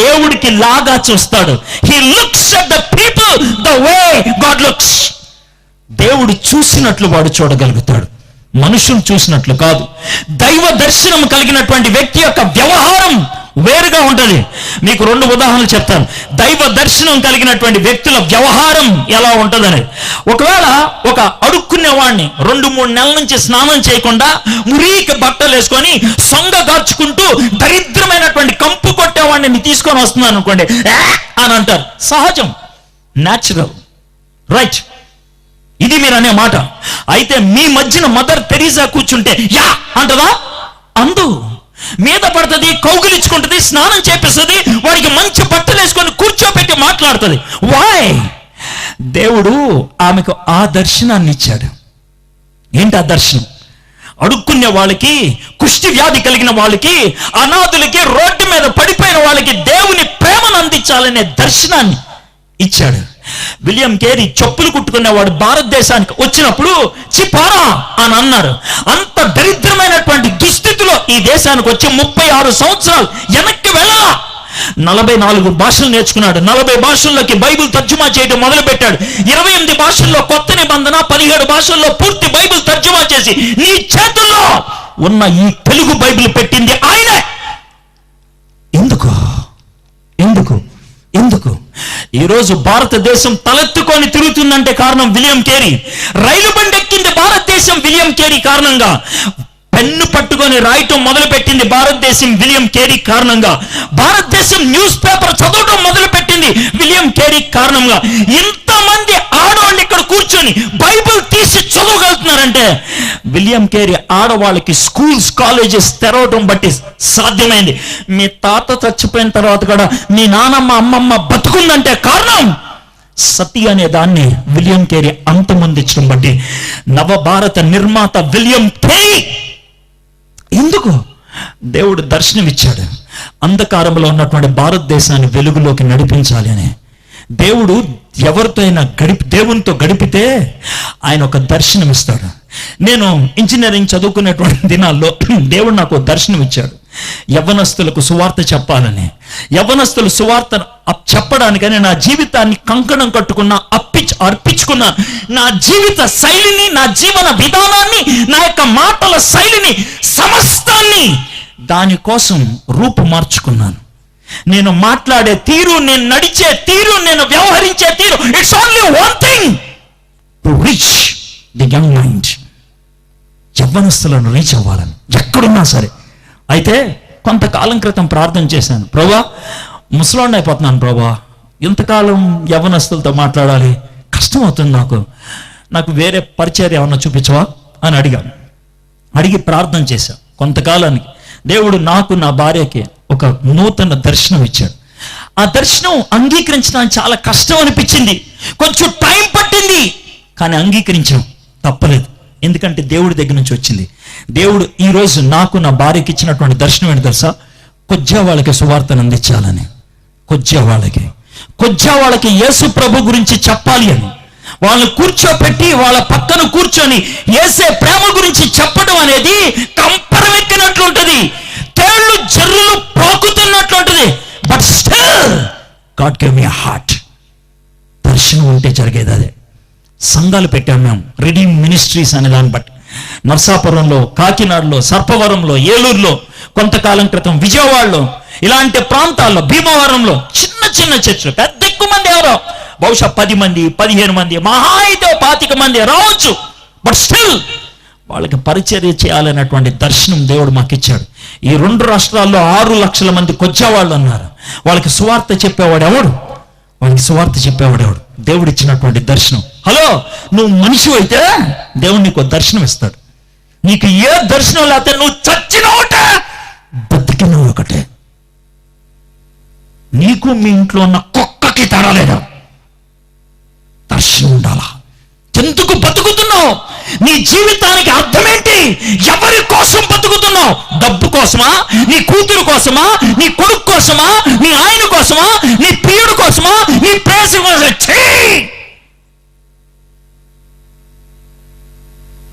S1: దేవుడికి లాగా చూస్తాడు. He looks at the people the way God looks. దేవుడు చూసినట్లు వాడు చూడగలుగుతాడు, మనుషులు చూసినట్లు కాదు. దైవ దర్శనం కలిగినటువంటి వ్యక్తి యొక్క వ్యవహారం వేరుగా ఉంటుంది. మీకు 2 ఉదాహరణలు చెప్తాను. దైవ దర్శనం కలిగినటువంటి వ్యక్తుల వ్యవహారం ఎలా ఉంటుందని. ఒకవేళ ఒక అడుక్కునేవాడిని 2-3 నెలల నుంచి స్నానం చేయకుండా మురికి బట్టలు వేసుకొని సొంగగార్చుకుంటూ దరిద్రమైనటువంటి కంపు కొట్టేవాడిని తీసుకొని వస్తున్నాను అనుకోండి, అని అంటారు. సహజం, న్యాచురల్, రైట్. ఇది మీరు అనే మాట. అయితే మీ మధ్యన మదర్ తెరీసా కూర్చుంటే యా అంటదా? అందు. మీద పడుతుంది, కౌగిలించుకుంటుంది, స్నానం చేపిస్తుంది, వాడికి మంచి బట్టలు వేసుకొని కూర్చోబెట్టి మాట్లాడుతుంది. వాయ్? దేవుడు ఆమెకు ఆ దర్శనాన్ని ఇచ్చాడు. ఏంటి ఆ దర్శనం? అడుక్కునే వాళ్ళకి, కుష్టి వ్యాధి కలిగిన వాళ్ళకి, అనాథులకి, రోడ్డు మీద పడిపోయిన వాళ్ళకి దేవుని ప్రేమను అందించాలనే దర్శనాన్ని ఇచ్చాడు. విలియం కేరీ చెప్పులు కుట్టుకునేవాడు భారతదేశానికి వచ్చినప్పుడు చిపారా అని అన్నారు. అంత దరిద్రమైనటువంటి దుస్థితిలో ఈ దేశానికి వచ్చి 36 సంవత్సరాలు వెనక్కి వెళ్ళాలా. 44 భాషలు నేర్చుకున్నాడు. 40 భాషల్లోకి బైబిల్ తర్జుమా చేయడం మొదలు పెట్టాడు. 28 భాషల్లో కొత్త నిబంధన, 17 భాషల్లో పూర్తి బైబిల్ తర్జుమా చేసి నీ చేతుల్లో ఉన్న ఈ తెలుగు బైబిల్ పెట్టింది ఆయనే. ఎందుకు? ఈరోజు భారతదేశం తలెత్తుకొని తిరుగుతుందంటే కారణం విలియం కేరీ. రైలు బండి ఎక్కింది భారతదేశం విలియం కేరీ కారణంగా. పెన్ను పట్టుకొని రాయటం మొదలు పెట్టింది భారతదేశం విలియం కేరీ కారణంగా. భారతదేశం న్యూస్ పేపర్ చదవడం మొదలు పెట్టింది విలియం కేరీ కారణంగా. ఇంతమంది ఆడవాళ్ళు ఇక్కడ కూర్చొని బైబిల్ తీసి చదవగలుగుతున్నారంటే విలియం కేరీ ఆడవాళ్ళకి స్కూల్స్, కాలేజెస్ తెరవడం బట్టి సాధ్యమైంది. మీ తాత చచ్చిపోయిన తర్వాత కూడా మీ నానమ్మ, అమ్మమ్మ బతుకుందంటే కారణం సతి అనే దాన్ని విలియం కేరీ అంతమొందించడం బట్టి. నవభారత నిర్మాత విలియం కేరీ. ఎందుకు? దేవుడు దర్శనమిచ్చాడు. అంధకారంలో ఉన్నటువంటి భారతదేశాన్ని వెలుగులోకి నడిపించాలి అని. దేవుడు ఎవరితో అయినా దేవునితో గడిపితే ఆయన ఒక దర్శనం ఇస్తాడు. నేను ఇంజనీరింగ్ చదువుకునేటువంటి దినాల్లో దేవుడు నాకు దర్శనం ఇచ్చాడు. యవ్వనస్తులకు సువార్త చెప్పాలని, యవ్వనస్తులు సువార్త చెప్పడానికని నా జీవితాన్ని కంకణం కట్టుకున్నా, అర్పించుకున్నా. నా జీవిత శైలిని, నా జీవన విధానాన్ని, నా యొక్క మాటల శైలిని, సమస్తాన్ని దానికోసం రూపుమార్చుకున్నాను. నేను మాట్లాడే తీరు, నేను నడిచే తీరు, నేను వ్యవహరించే తీరు, it's only one thing, to reach the young mind. యవ్వనస్తులను రీచ్ అవ్వాలని ఎక్కడున్నా సరే. అయితే కొంతకాలం క్రితం ప్రార్థన చేశాను, ప్రభా ముసలాండి అయిపోతున్నాను ప్రభా, ఇంతకాలం యవ్వనస్తులతో మాట్లాడాలి, కష్టం అవుతుంది నాకు వేరే పరిచయం ఏమన్నా చూపించవా అని అడిగాను. అడిగి ప్రార్థన చేశాను. కొంతకాలానికి దేవుడు నాకు, నా భార్యకి ఒక నూతన దర్శనం ఇచ్చాడు. ఆ దర్శనం అంగీకరించడానికి చాలా కష్టం అనిపించింది, కొంచెం టైం పట్టింది, కానీ అంగీకరించాం, తప్పలేదు. ఎందుకంటే దేవుడి దగ్గర నుంచి వచ్చింది. దేవుడు ఈరోజు నాకు, నా భార్యకి ఇచ్చినటువంటి దర్శనం ఏంటి తెలుసా? కొజ్జా వాళ్ళకి సువార్తను అందించాలని, కొజ్జా వాళ్ళకి యేసు ప్రభు గురించి చెప్పాలి అని, వాళ్ళని కూర్చోపెట్టి వాళ్ళ పక్కన కూర్చొని యేసే ప్రేమ గురించి చెప్పడం అనేది కంపరమెక్కినట్లుంటది, తేళ్లు జర్రులు ప్రాకుతున్నట్లుంటది. But still God give me heart. దర్శనం ఉంటే జరిగేది అదే. సంఘాలు పెట్టాం మేము, రిడీమ్ మినిస్ట్రీస్ అనే దాన్ని బట్టి. నర్సాపురంలో, కాకినాడలో, సర్పవరంలో, ఏలూరులో, కొంతకాలం క్రితం విజయవాడలో, ఇలాంటి ప్రాంతాల్లో, భీమవరంలో చిన్న చిన్న చర్చలు, పెద్ద ఎక్కువ మంది ఎవరో, బహుశా 10 మంది 15 మంది, మహా అయితే 25 మంది రావచ్చు. బట్ స్టిల్ వాళ్ళకి పరిచర్య చేయాలనేటువంటి దర్శనం దేవుడు మాకు ఇచ్చాడు. ఈ 2 రాష్ట్రాల్లో 6 లక్షల మంది కొజ్జా వాళ్ళు ఉన్నారు. వాళ్ళకి సువార్త చెప్పేవాడు ఎవడు? దేవుడు ఇచ్చినటువంటి దర్శనం. హలో, నువ్వు మనిషి అయితే దేవుడు నీకు దర్శనం ఇస్తాడు. నీకు ఏ దర్శనం లేకపోతే నువ్వు చచ్చిన ఒకటే, బతికిన ఒకటే. నీకు మీ ఇంట్లో ఉన్న కుక్కకి తేడా లేదా? దర్శనం ఉండాలా. ఎందుకు బతుకుతున్నావు? నీ జీవితానికి అర్థం ఏంటి? ఎవరి కోసం బతుకుతున్నావు? డబ్బు కోసమా? నీ కూతురు కోసమా? నీ కొడుకు కోసమా? నీ ఆయన కోసమా? నీ ప్రియుడు కోసమా? నీ ప్రేయసి కోసం?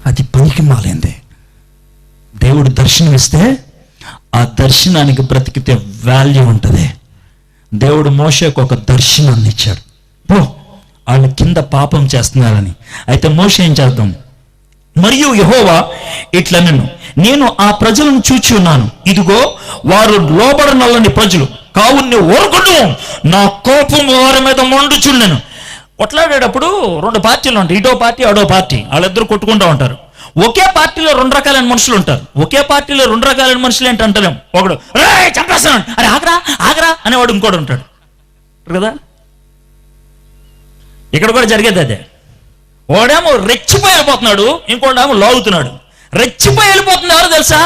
S1: అది పనికి మాలింది. దేవుడు దర్శనం ఇస్తే ఆ దర్శనానికి బ్రతికితే వాల్యూ ఉంటుంది. దేవుడు మోషేకు ఒక దర్శనాన్ని ఇచ్చాడు. వాళ్ళ కింద పాపం చేస్తున్నారని. అయితే మోషే ఏం చేద్దాం? మరియు యెహోవా ఇట్లా నేను ఆ ప్రజలను చూచి ఉన్నాను, ఇదిగో వారు లోబడనల్లని ప్రజలు, కావున్ని ఊరకుండు, నా కోపం వారి మీద మండుచుండెను. కొట్లాడేటప్పుడు 2 పార్టీలు ఉంటాయి, ఇటో పార్టీ అడో పార్టీ, వాళ్ళిద్దరు కొట్టుకుంటూ ఉంటారు. ఒకే పార్టీలో 2 రకాలైన మనుషులు ఉంటారు. ఒకే పార్టీలో 2 రకాలైన మనుషులు ఏంటంటారేమో, ఒకడు చంపేస్తాను, అరే ఆగరా అనేవాడు ఇంకోటి ఉంటాడు కదా. ఇక్కడ కూడా జరిగేది అదే. వాడేమో రెచ్చిపోయి వెళ్ళిపోతున్నాడు, ఇంకోటేమో లాగుతున్నాడు. రెచ్చిపోయి వెళ్ళిపోతుంది ఎవరు తెలుసా?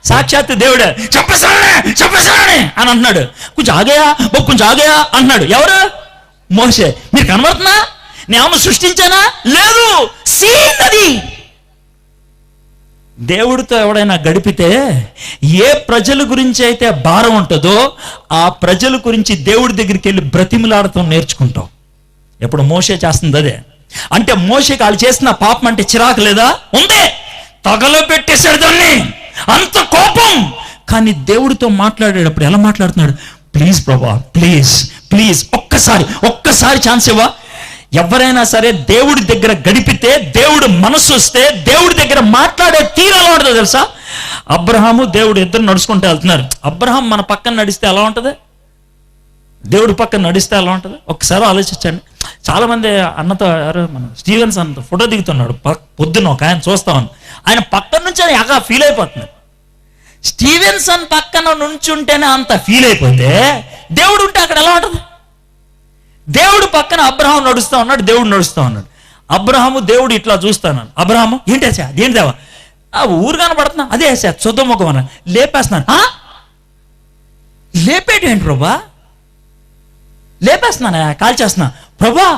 S1: సాక్షాత్ దేవుడే. చంపేశానే అని అంటున్నాడు. కొంచెం ఆగయా అంటున్నాడు. ఎవరు? మోషే. మీరు కనబడుతున్నా? నేనేమో సృష్టించానా? లేదు, సీన్ అది. దేవుడితో ఎవడైనా గడిపితే ఏ ప్రజల గురించి అయితే భారం ఉంటుందో ఆ ప్రజల గురించి దేవుడి దగ్గరికి వెళ్ళి బ్రతిమలాడటం నేర్చుకుంటాం. ఎప్పుడు మోషే చేస్తుంది అదే. అంటే మోషేకి వాళ్ళు చేసిన పాపం అంటే చిరాకు లేదా? ఉందే, తగలబెట్టేశాడు దాన్ని, అంత కోపం. కానీ దేవుడితో మాట్లాడేటప్పుడు ఎలా మాట్లాడుతున్నాడు? ప్లీజ్ ప్రభా, ప్లీజ్ ఒక్కసారి ఛాన్స్ ఇవ్వా. ఎవరైనా సరే దేవుడి దగ్గర గడిపితే, దేవుడు మనసు వస్తే, దేవుడి దగ్గర మాట్లాడే తీరు ఎలా ఉంటుందో తెలుసా? అబ్రహాము దేవుడు ఇద్దరు నడుచుకుంటూ వెళ్తున్నారు. అబ్రహాం మన పక్కన నడిస్తే ఎలా ఉంటుంది? దేవుడి పక్కన నడిస్తే ఎలా ఉంటుంది? ఒక్కసారి ఆలోచించండి. చాలా మంది అన్నతో, మన స్టీవెన్స్ అన్నతో ఫోటో దిగుతున్నాడు పొద్దున్న, ఒక ఆయన చూస్తామని, ఆయన పక్కన నుంచి ఎగా ఫీల్ అయిపోతున్నాడు. స్టీవెన్సన్ పక్కన నుంచుంటేనే అంత ఫీల్ అయిపోతే దేవుడు ఉంటే అక్కడ ఎలా ఉంటుంది? దేవుడు పక్కన అబ్రహాం నడుస్తా ఉన్నాడు, దేవుడు నడుస్తా ఉన్నాడు. అబ్రహాము దేవుడు ఇట్లా చూస్తాను. అబ్రహాము ఏంటి వేసా? ఏంటి దేవా? ఊరు కనబడుతున్నా, అదే వేసా చూద్దాముఖం అన్న లేపేస్తున్నాను. లేపేటి ఏంటి ప్రభా? లేపేస్తున్నాను, కాల్ చేస్తున్నా. ప్రభా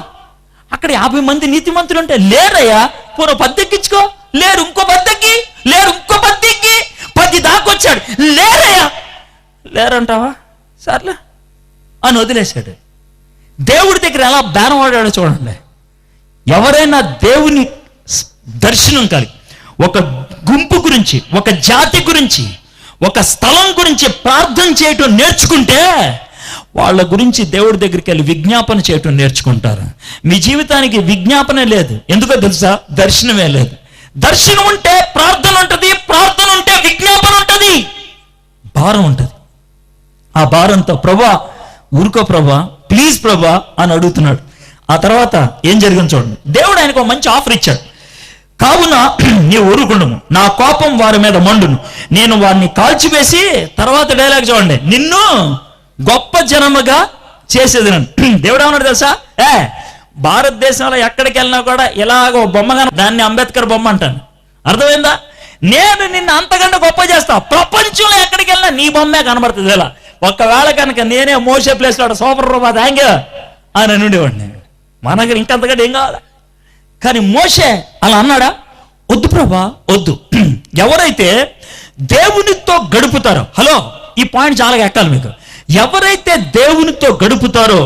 S1: అక్కడ 50 మంది నీతిమంతులు ఉంటే లేరయ్యా, పూర్వ 10 ఎక్కించుకో, లేరు, ఇంకో 10 ఎక్కి, లేరు, ఇంకో 10 ఎక్కి, 10 దాకొచ్చాడు, లేరయ్యా, లేరంటావా? సర్లే అని వదిలేశాడు. దేవుడి దగ్గర ఎలా బేరం ఆడాడో చూడండి. ఎవరైనా దేవుని దర్శనం కలిగి ఒక గుంపు గురించి, ఒక జాతి గురించి, ఒక స్థలం గురించి ప్రార్థన చేయటం నేర్చుకుంటే వాళ్ళ గురించి దేవుడి దగ్గరికి వెళ్ళి విజ్ఞాపన చేయటం నేర్చుకుంటారు. మీ జీవితానికి విజ్ఞాపనే లేదు, ఎందుకో తెలుసా? దర్శనమే లేదు. దర్శనం ఉంటే ప్రార్థన ఉంటుంది, ప్రార్థన ఉంటే విజ్ఞాపన ఉంటుంది, భారం ఉంటుంది. ఆ భారంతో ప్రభా ఊరుకో ప్రభా, ప్లీజ్ ప్రభా అని అడుగుతున్నాడు. ఆ తర్వాత ఏం జరిగింది చూడండి. దేవుడు ఆయనకు ఒక మంచి ఆఫర్ ఇచ్చాడు. కావున నీ ఊరుకుండుము, నా కోపం వారి మీద మండును, నేను వారిని కాల్చివేసి, తర్వాత డైలాగ్ చూడండి, నిన్ను గొప్ప జనముగా చేసేది. దేవుడు ఏమన్నాడు తెలుసా? భారతదేశంలో ఎక్కడికి వెళ్ళినా కూడా ఇలాగ బొమ్మగా, దాన్ని అంబేద్కర్ బొమ్మ అంటాను, అర్థమైందా? నేను నిన్ను అంతకంటే గొప్ప చేస్తా, ప్రపంచంలో ఎక్కడికి వెళ్ళినా నీ బొమ్మే కనబడుతుంది. ఇలా ఒకవేళ కనుక నేనే మోసే ప్లేస్లో సూపర్ రూపా థ్యాంక్ యూ అని ఉండేవాడిని. మన దగ్గర ఇంకంతకంటే ఏం కావాలా? కానీ మోషే అలా అన్నాడా? వద్దు ప్రభా వద్దు. ఎవరైతే దేవునితో గడుపుతారో, హలో ఈ పాయింట్ చాలా ఎక్కాలి మీకు, ఎవరైతే దేవునితో గడుపుతారో,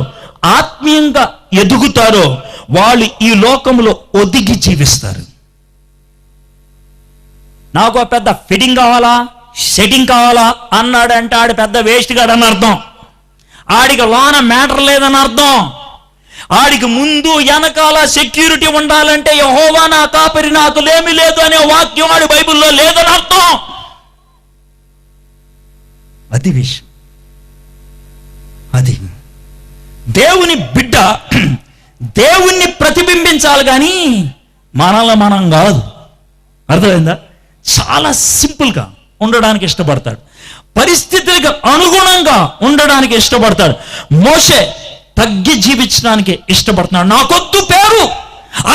S1: ఆత్మీయంగా ఎదుగుతారో, వాళ్ళు ఈ లోకంలో ఒదిగి జీవిస్తారు. నాకు పెద్ద ఫిట్టింగ్ కావాలా, సెట్టింగ్ కావాలా అన్నాడంటే ఆడి పెద్ద వేస్ట్ గాడు అని అర్థం. ఆడికి లోన మ్యాటర్ లేదని అర్థం. ఆడికి ముందు వెనకాల సెక్యూరిటీ ఉండాలంటే యెహోవా నా కాపరి నాకు లేమి లేదు అనే వాక్యం ఆడి బైబిల్లో లేదని అర్థం. అది విషయం. అది దేవుని బిడ్డ దేవుణ్ణి ప్రతిబింబించాలి కానీ మనల్ని మనం కాదు. అర్థమైందా? చాలా సింపుల్గా ఉండడానికి ఇష్టపడతాడు, పరిస్థితులకు అనుగుణంగా ఉండడానికి ఇష్టపడతాడు. మోషే తగ్గి జీవించడానికి ఇష్టపడుతున్నాడు. నాకొద్దు పేరు,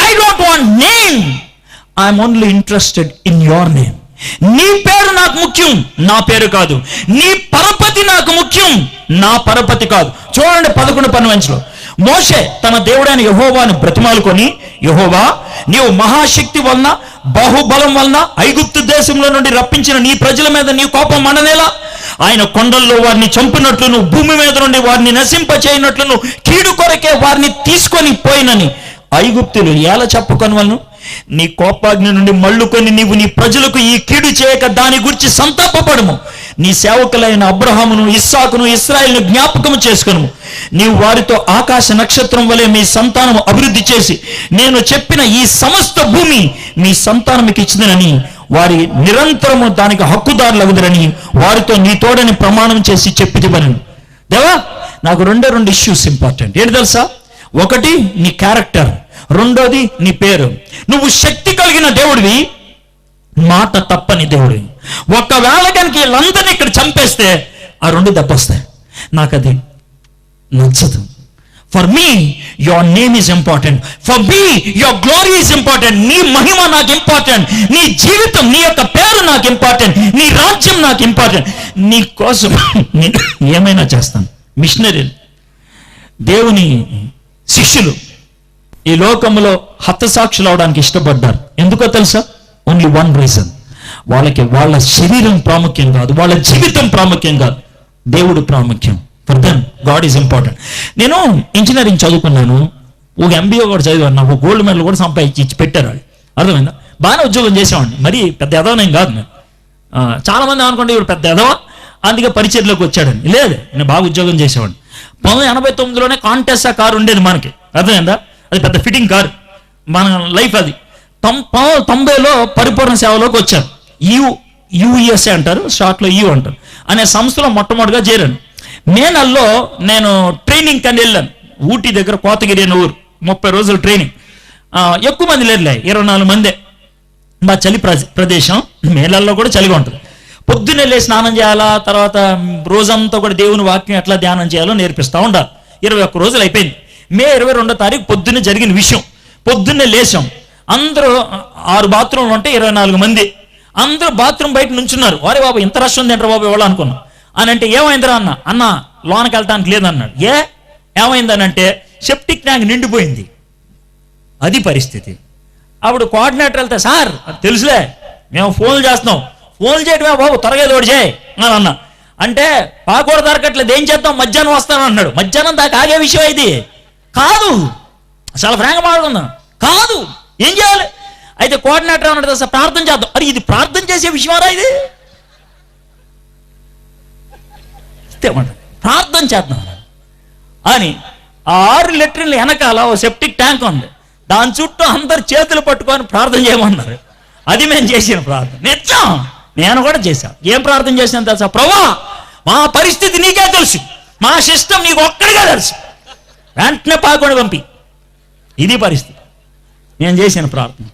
S1: I don't want name, I'm only interested in your name. నీ పేరు నాకు ముఖ్యం, నా పేరు కాదు. నీ పరపతి నాకు ముఖ్యం, నా పరపతి కాదు. చూడండి 11:12 మోషే తన దేవుడైన యెహోవాను బ్రతిమాలుకొని, యెహోవా నీవు మహాశక్తి వలన బాహుబలం వలన ఐగుప్తు దేశంలో నుండి రప్పించిన నీ ప్రజల మీద నీ కోపం మండనేలా? ఆయన కొండల్లో వారిని చంపినట్లును, భూమి మీద నుండి వారిని నశింపచేయనట్లును, కీడు కొరకే వారిని తీసుకొని పోయినని ఐగుప్తులు ఎలా చెప్పుకొనవలను? నీ కోపాగ్ని నుండి మళ్ళుకొని నీవు నీ ప్రజలకు ఈ కీడు చేయక దాని గురించి సంతాపపడము. నీ సేవకులైన అబ్రహామును, ఇస్సాకును, ఇశ్రాయేలును జ్ఞాపకము చేసుకొనుము. నీవు వారితో ఆకాశ నక్షత్రం వలె మీ సంతానము అభివృద్ధి చేసి నేను చెప్పిన ఈ సమస్త భూమి మీ సంతానముకి ఇచ్చిందని వారి నిరంతరము దానికి హక్కుదారులగుదరని వారితో నీ తోడని ప్రమాణం చేసి చెప్పిదివను. దేవా నాకు రెండు ఇష్యూస్ ఇంపార్టెంట్. ఏంటి తెలుసా? ఒకటి నీ క్యారెక్టర్, రెండోది నీ పేరు. నువ్వు శక్తి కలిగిన దేవుడివి, మాట తప్పని దేవుడివి. ఒకవేళ కనుక వీళ్ళందరినీ ఇక్కడ చంపేస్తే ఆ రెండు దెబ్బొస్తాయి. నాకు అది నచ్చదు. For me your name is important, for me your glory is important. నీ మహిమ నాకు ఇంపార్టెంట్, నీ జీవితం, నీ యొక్క పేరు నాకు ఇంపార్టెంట్, నీ రాజ్యం నాకు ఇంపార్టెంట్. నీ కోసం నేను ఏమైనా చేస్తాను. మిషనరీలు, దేవుని శిష్యులు ఈ లోకంలో హతసాక్షులు అవడానికి ఇష్టపడ్డారు. ఎందుకో తెలుసా? ఓన్లీ వన్ రీజన్, వాళ్ళకి వాళ్ళ శరీరం ప్రాముఖ్యం కాదు, వాళ్ళ జీవితం ప్రాముఖ్యం కాదు, దేవుడు ప్రాముఖ్యం. For them God is important. నేను ఇంజనీరింగ్ చదువుకున్నాను, ఒక MBA కూడా చదివాను, నాకు గోల్డ్ మెడల్ కూడా సంపాదించి ఇచ్చి పెట్టారు వాళ్ళు. అర్థమైందా? బాగానే ఉద్యోగం చేసేవాడిని, మరి పెద్ద ఎదవనేం కాదు నేను. చాలామంది అనుకుంటే ఇప్పుడు పెద్ద ఎదవ అందుకే పరిచయలోకి వచ్చాడని. లేదు, నేను బాగా ఉద్యోగం చేసేవాడిని. 1989లోనే కాంటెస్ట్ కారు ఉండేది మనకి, అర్థమైందా? అది పెద్ద ఫిట్టింగ్ కారు, మన లైఫ్ అది. 90లో పరిపూర్ణ సేవలోకి వచ్చాను. యుఎస్ఏ అంటారు, షార్ట్లో యూ అంటారు అనే సంస్థలో మొట్టమొదటిగా చేరాను. మే నెలలో నేను ట్రైనింగ్ కని వెళ్ళాను. ఊటీ దగ్గర కోతగిరి అనే ఊరు, 30 రోజులు ట్రైనింగ్. ఎక్కువ మంది లేరులే, 24 మందే. మా చలి ప్రదేశం, మేళల్లో కూడా చలిగా ఉంటుంది. పొద్దున్నే లేచి స్నానం చేయాలా, తర్వాత రోజంతా కూడా దేవుని వాక్యం ఎట్లా ధ్యానం చేయాలో నేర్పిస్తూ ఉండాలి. 21 రోజులు అయిపోయింది. మే 22వ తారీఖు పొద్దున్నే జరిగిన విషయం. పొద్దున్నే లేచాం, అందరూ 6 బాత్రూమ్లు ఉంటే 24 మంది, అందరూ బాత్రూమ్ బయట నుంచున్నారు. వారే బాబు ఇంత రష్ ఉంది ఏంట్రా బాబు ఇవ్వాలి అనుకున్నాం. అని అంటే ఏమైందిరా అన్న లోనకి వెళ్ళటానికి లేదన్నాడు. ఏమైందనంటే సెప్టిక్ ట్యాంక్ నిండిపోయింది. అది పరిస్థితి. అప్పుడు కోఆర్డినేటర్ వెళ్తే, సార్ తెలుసులే మేము ఫోన్లు చేస్తున్నాం. ఫోన్ చేయటమే బాబు, త్వరగా లోడ్ చేయి అని అన్నా. అంటే పాకూడ దొరకట్లేదు, ఏం చేద్దాం, మధ్యాహ్నం వస్తాను అన్నాడు. మధ్యాహ్నం దాకా ఆగే విషయం ఇది, కాదు, చాలా ఫ్రాంక్గా మాట్లాడుకుందాం, కాదు, ఏం చేయాలి? అయితే కోఆర్డినేటర్ అన్నాడు సార్ ప్రార్థన చేద్దాం. అరే ఇది ప్రార్థన చేసే విషయమారా ఇది? ప్రార్థన చేద్దాం అని ఆ 6 లెట్రిన్ల వెనకాల ఓ సెప్టిక్ ట్యాంక్ ఉంది, దాని చుట్టూ అందరు చేతులు పట్టుకొని ప్రార్థన చేయమన్నారు. అది మేము చేసిన ప్రార్థన. నిజం, నేను కూడా చేశాను. ఏం ప్రార్థన చేశాను తెలుసా? ప్రభువా మా పరిస్థితి నీకే తెలుసు, మా సిస్టమ్ నీకు ఒక్కడిగా తెలుసు, వెంటనే పాల్గొని పంపి. ఇది పరిస్థితి, నేను చేసిన ప్రార్థన.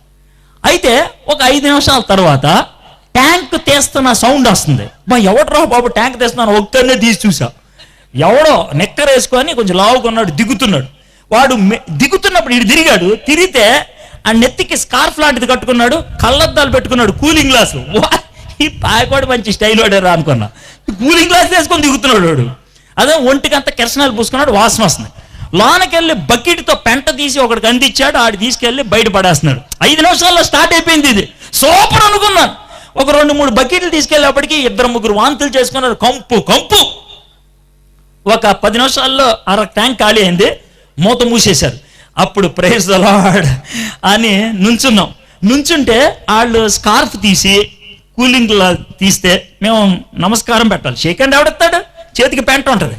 S1: అయితే ఒక 5 నిమిషాల తర్వాత ట్యాంక్ తీస్తున్న సౌండ్ వస్తుంది. మా ఎవడరా బాబు ట్యాంక్ తీస్తున్నాను, ఒక్కరినే తీసి చూసా. ఎవడో నెక్కర్ వేసుకొని కొంచెం లావుకున్నాడు, దిగుతున్నాడు. వాడు దిగుతున్నప్పుడు ఇటు తిరిగాడు, తిరిగితే ఆ నెత్తికి స్కార్ఫ్ లాంటిది కట్టుకున్నాడు, కళ్ళద్దాలు పెట్టుకున్నాడు, కూలింగ్ గ్లాసు. ఈ పాయకోడు మంచి స్టైల్ వాడారా అనుకున్నా. కూలింగ్ గ్లాస్ వేసుకొని దిగుతున్నాడు వాడు. అదే ఒంటికంతా కిరసనాలు పూసుకున్నాడు, వాసన వస్తుంది. లోనకెళ్ళి బకెట్తో పెంట తీసి ఒకడికి అందించాడు, ఆడు తీసుకెళ్ళి బయట పడేస్తున్నాడు. 5 నిమిషాల్లో స్టార్ట్ అయిపోయింది. ఇది సూపర్ అనుకున్నాను. ఒక 2-3 బకెట్లు తీసుకెళ్ళేప్పటికీ 2-3 వాంతులు చేసుకున్నారు, కంపు కంపు. ఒక 10 నిమిషాల్లో ట్యాంక్ ఖాళీ అయింది, మూత మూసేశారు. అప్పుడు ప్రైజ్ ది లార్డ్ అని నుంచున్నాం. నుంచుంటే వాళ్ళు స్కార్ఫ్ తీసి కూలింగ్ తీస్తే మేము నమస్కారం పెట్టాలి. షేక్ హ్యాండ్ ఎవడెత్తాడు? చేతికి పెంట ఉంటుంది.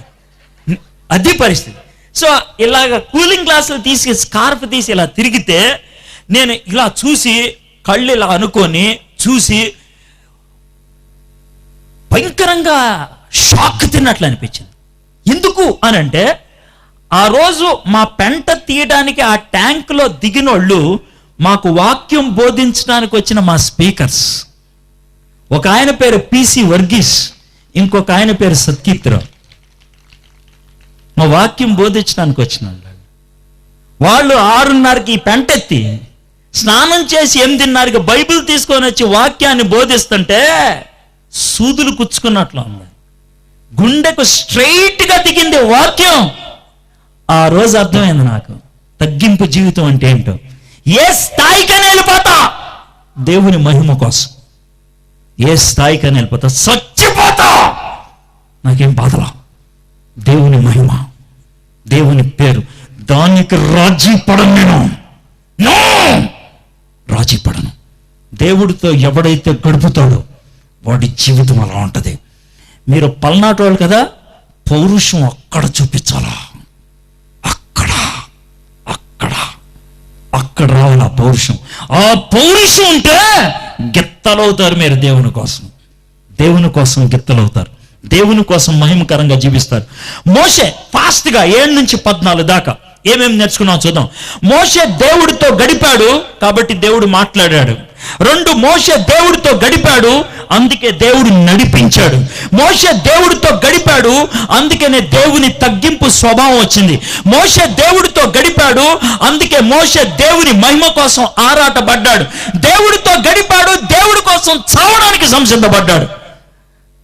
S1: అది పరిస్థితి. సో ఇలాగ కూలింగ్ గ్లాసులు తీసి స్కార్ఫ్ తీసి ఇలా తిరిగితే నేను ఇలా చూసి కళ్ళు ఇలా అనుకొని చూసి భయంకరంగా షాక్ తిన్నట్లు అనిపించింది. ఎందుకు అనంటే ఆ రోజు మా పెంట తీయడానికి ఆ ట్యాంకులో దిగినోళ్ళు మాకు వాక్యం బోధించడానికి వచ్చిన మా స్పీకర్స్. ఒక ఆయన పేరు పిసి వర్గీస్, ఇంకొక ఆయన పేరు సత్కీర్తిరావు. మా వాక్యం బోధించడానికి వచ్చిన వాళ్ళు 6:30కి పెంటెత్తి స్నానం చేసి 8:30కి బైబిల్ తీసుకొని వచ్చి వాక్యాన్ని బోధిస్తుంటే సూదులు కుచ్చుకున్నట్లు ఉంది. గుండెకు స్ట్రైట్గా దిగింది వాక్యం. ఆ రోజు అర్థమైంది నాకు తగ్గింపు జీవితం అంటే ఏంటో. ఏ స్థాయికైనా వెళ్ళిపోతా దేవుని మహిమ కోసం, ఏ స్థాయికైనా వెళ్ళిపోతా, చచ్చిపోతా నాకేం బాధలా. దేవుని మహిమ, దేవుని పేరు, దానికి రాజీ పడను. నేను రాజీ పడను. దేవుడితో ఎవడైతే గడుపుతాడో వాడి జీవితం అలా ఉంటుంది. మీరు పల్నాటి వాళ్ళు కదా, పౌరుషం అక్కడ చూపించాలా, అక్కడ అక్కడ అక్కడ రావాలి ఆ పౌరుషం. ఆ పౌరుషం ఉంటే గిత్తలవుతారు మీరు. దేవుని కోసం, దేవుని కోసం గిత్తలవుతారు, దేవుని కోసం మహిమకరంగా జీవిస్తారు. మోషే ఫాస్ట్గా 7 నుంచి 14 దాకా ఏమేమి నేర్చుకున్నాం చూద్దాం. మోషే దేవుడితో గడిపాడు కాబట్టి దేవుడు మాట్లాడాడు. 2, మోషే దేవుడితో గడిపాడు అందుకే దేవుడు నడిపించాడు. మోషే దేవుడితో గడిపాడు అందుకనే దేవుని తగ్గింపు స్వభావం వచ్చింది. మోషే దేవుడితో గడిపాడు అందుకే మోషే దేవుని మహిమ కోసం ఆరాటపడ్డాడు. దేవుడితో గడిపాడు, దేవుడి కోసం చావడానికి సంసిద్ధపడ్డాడు,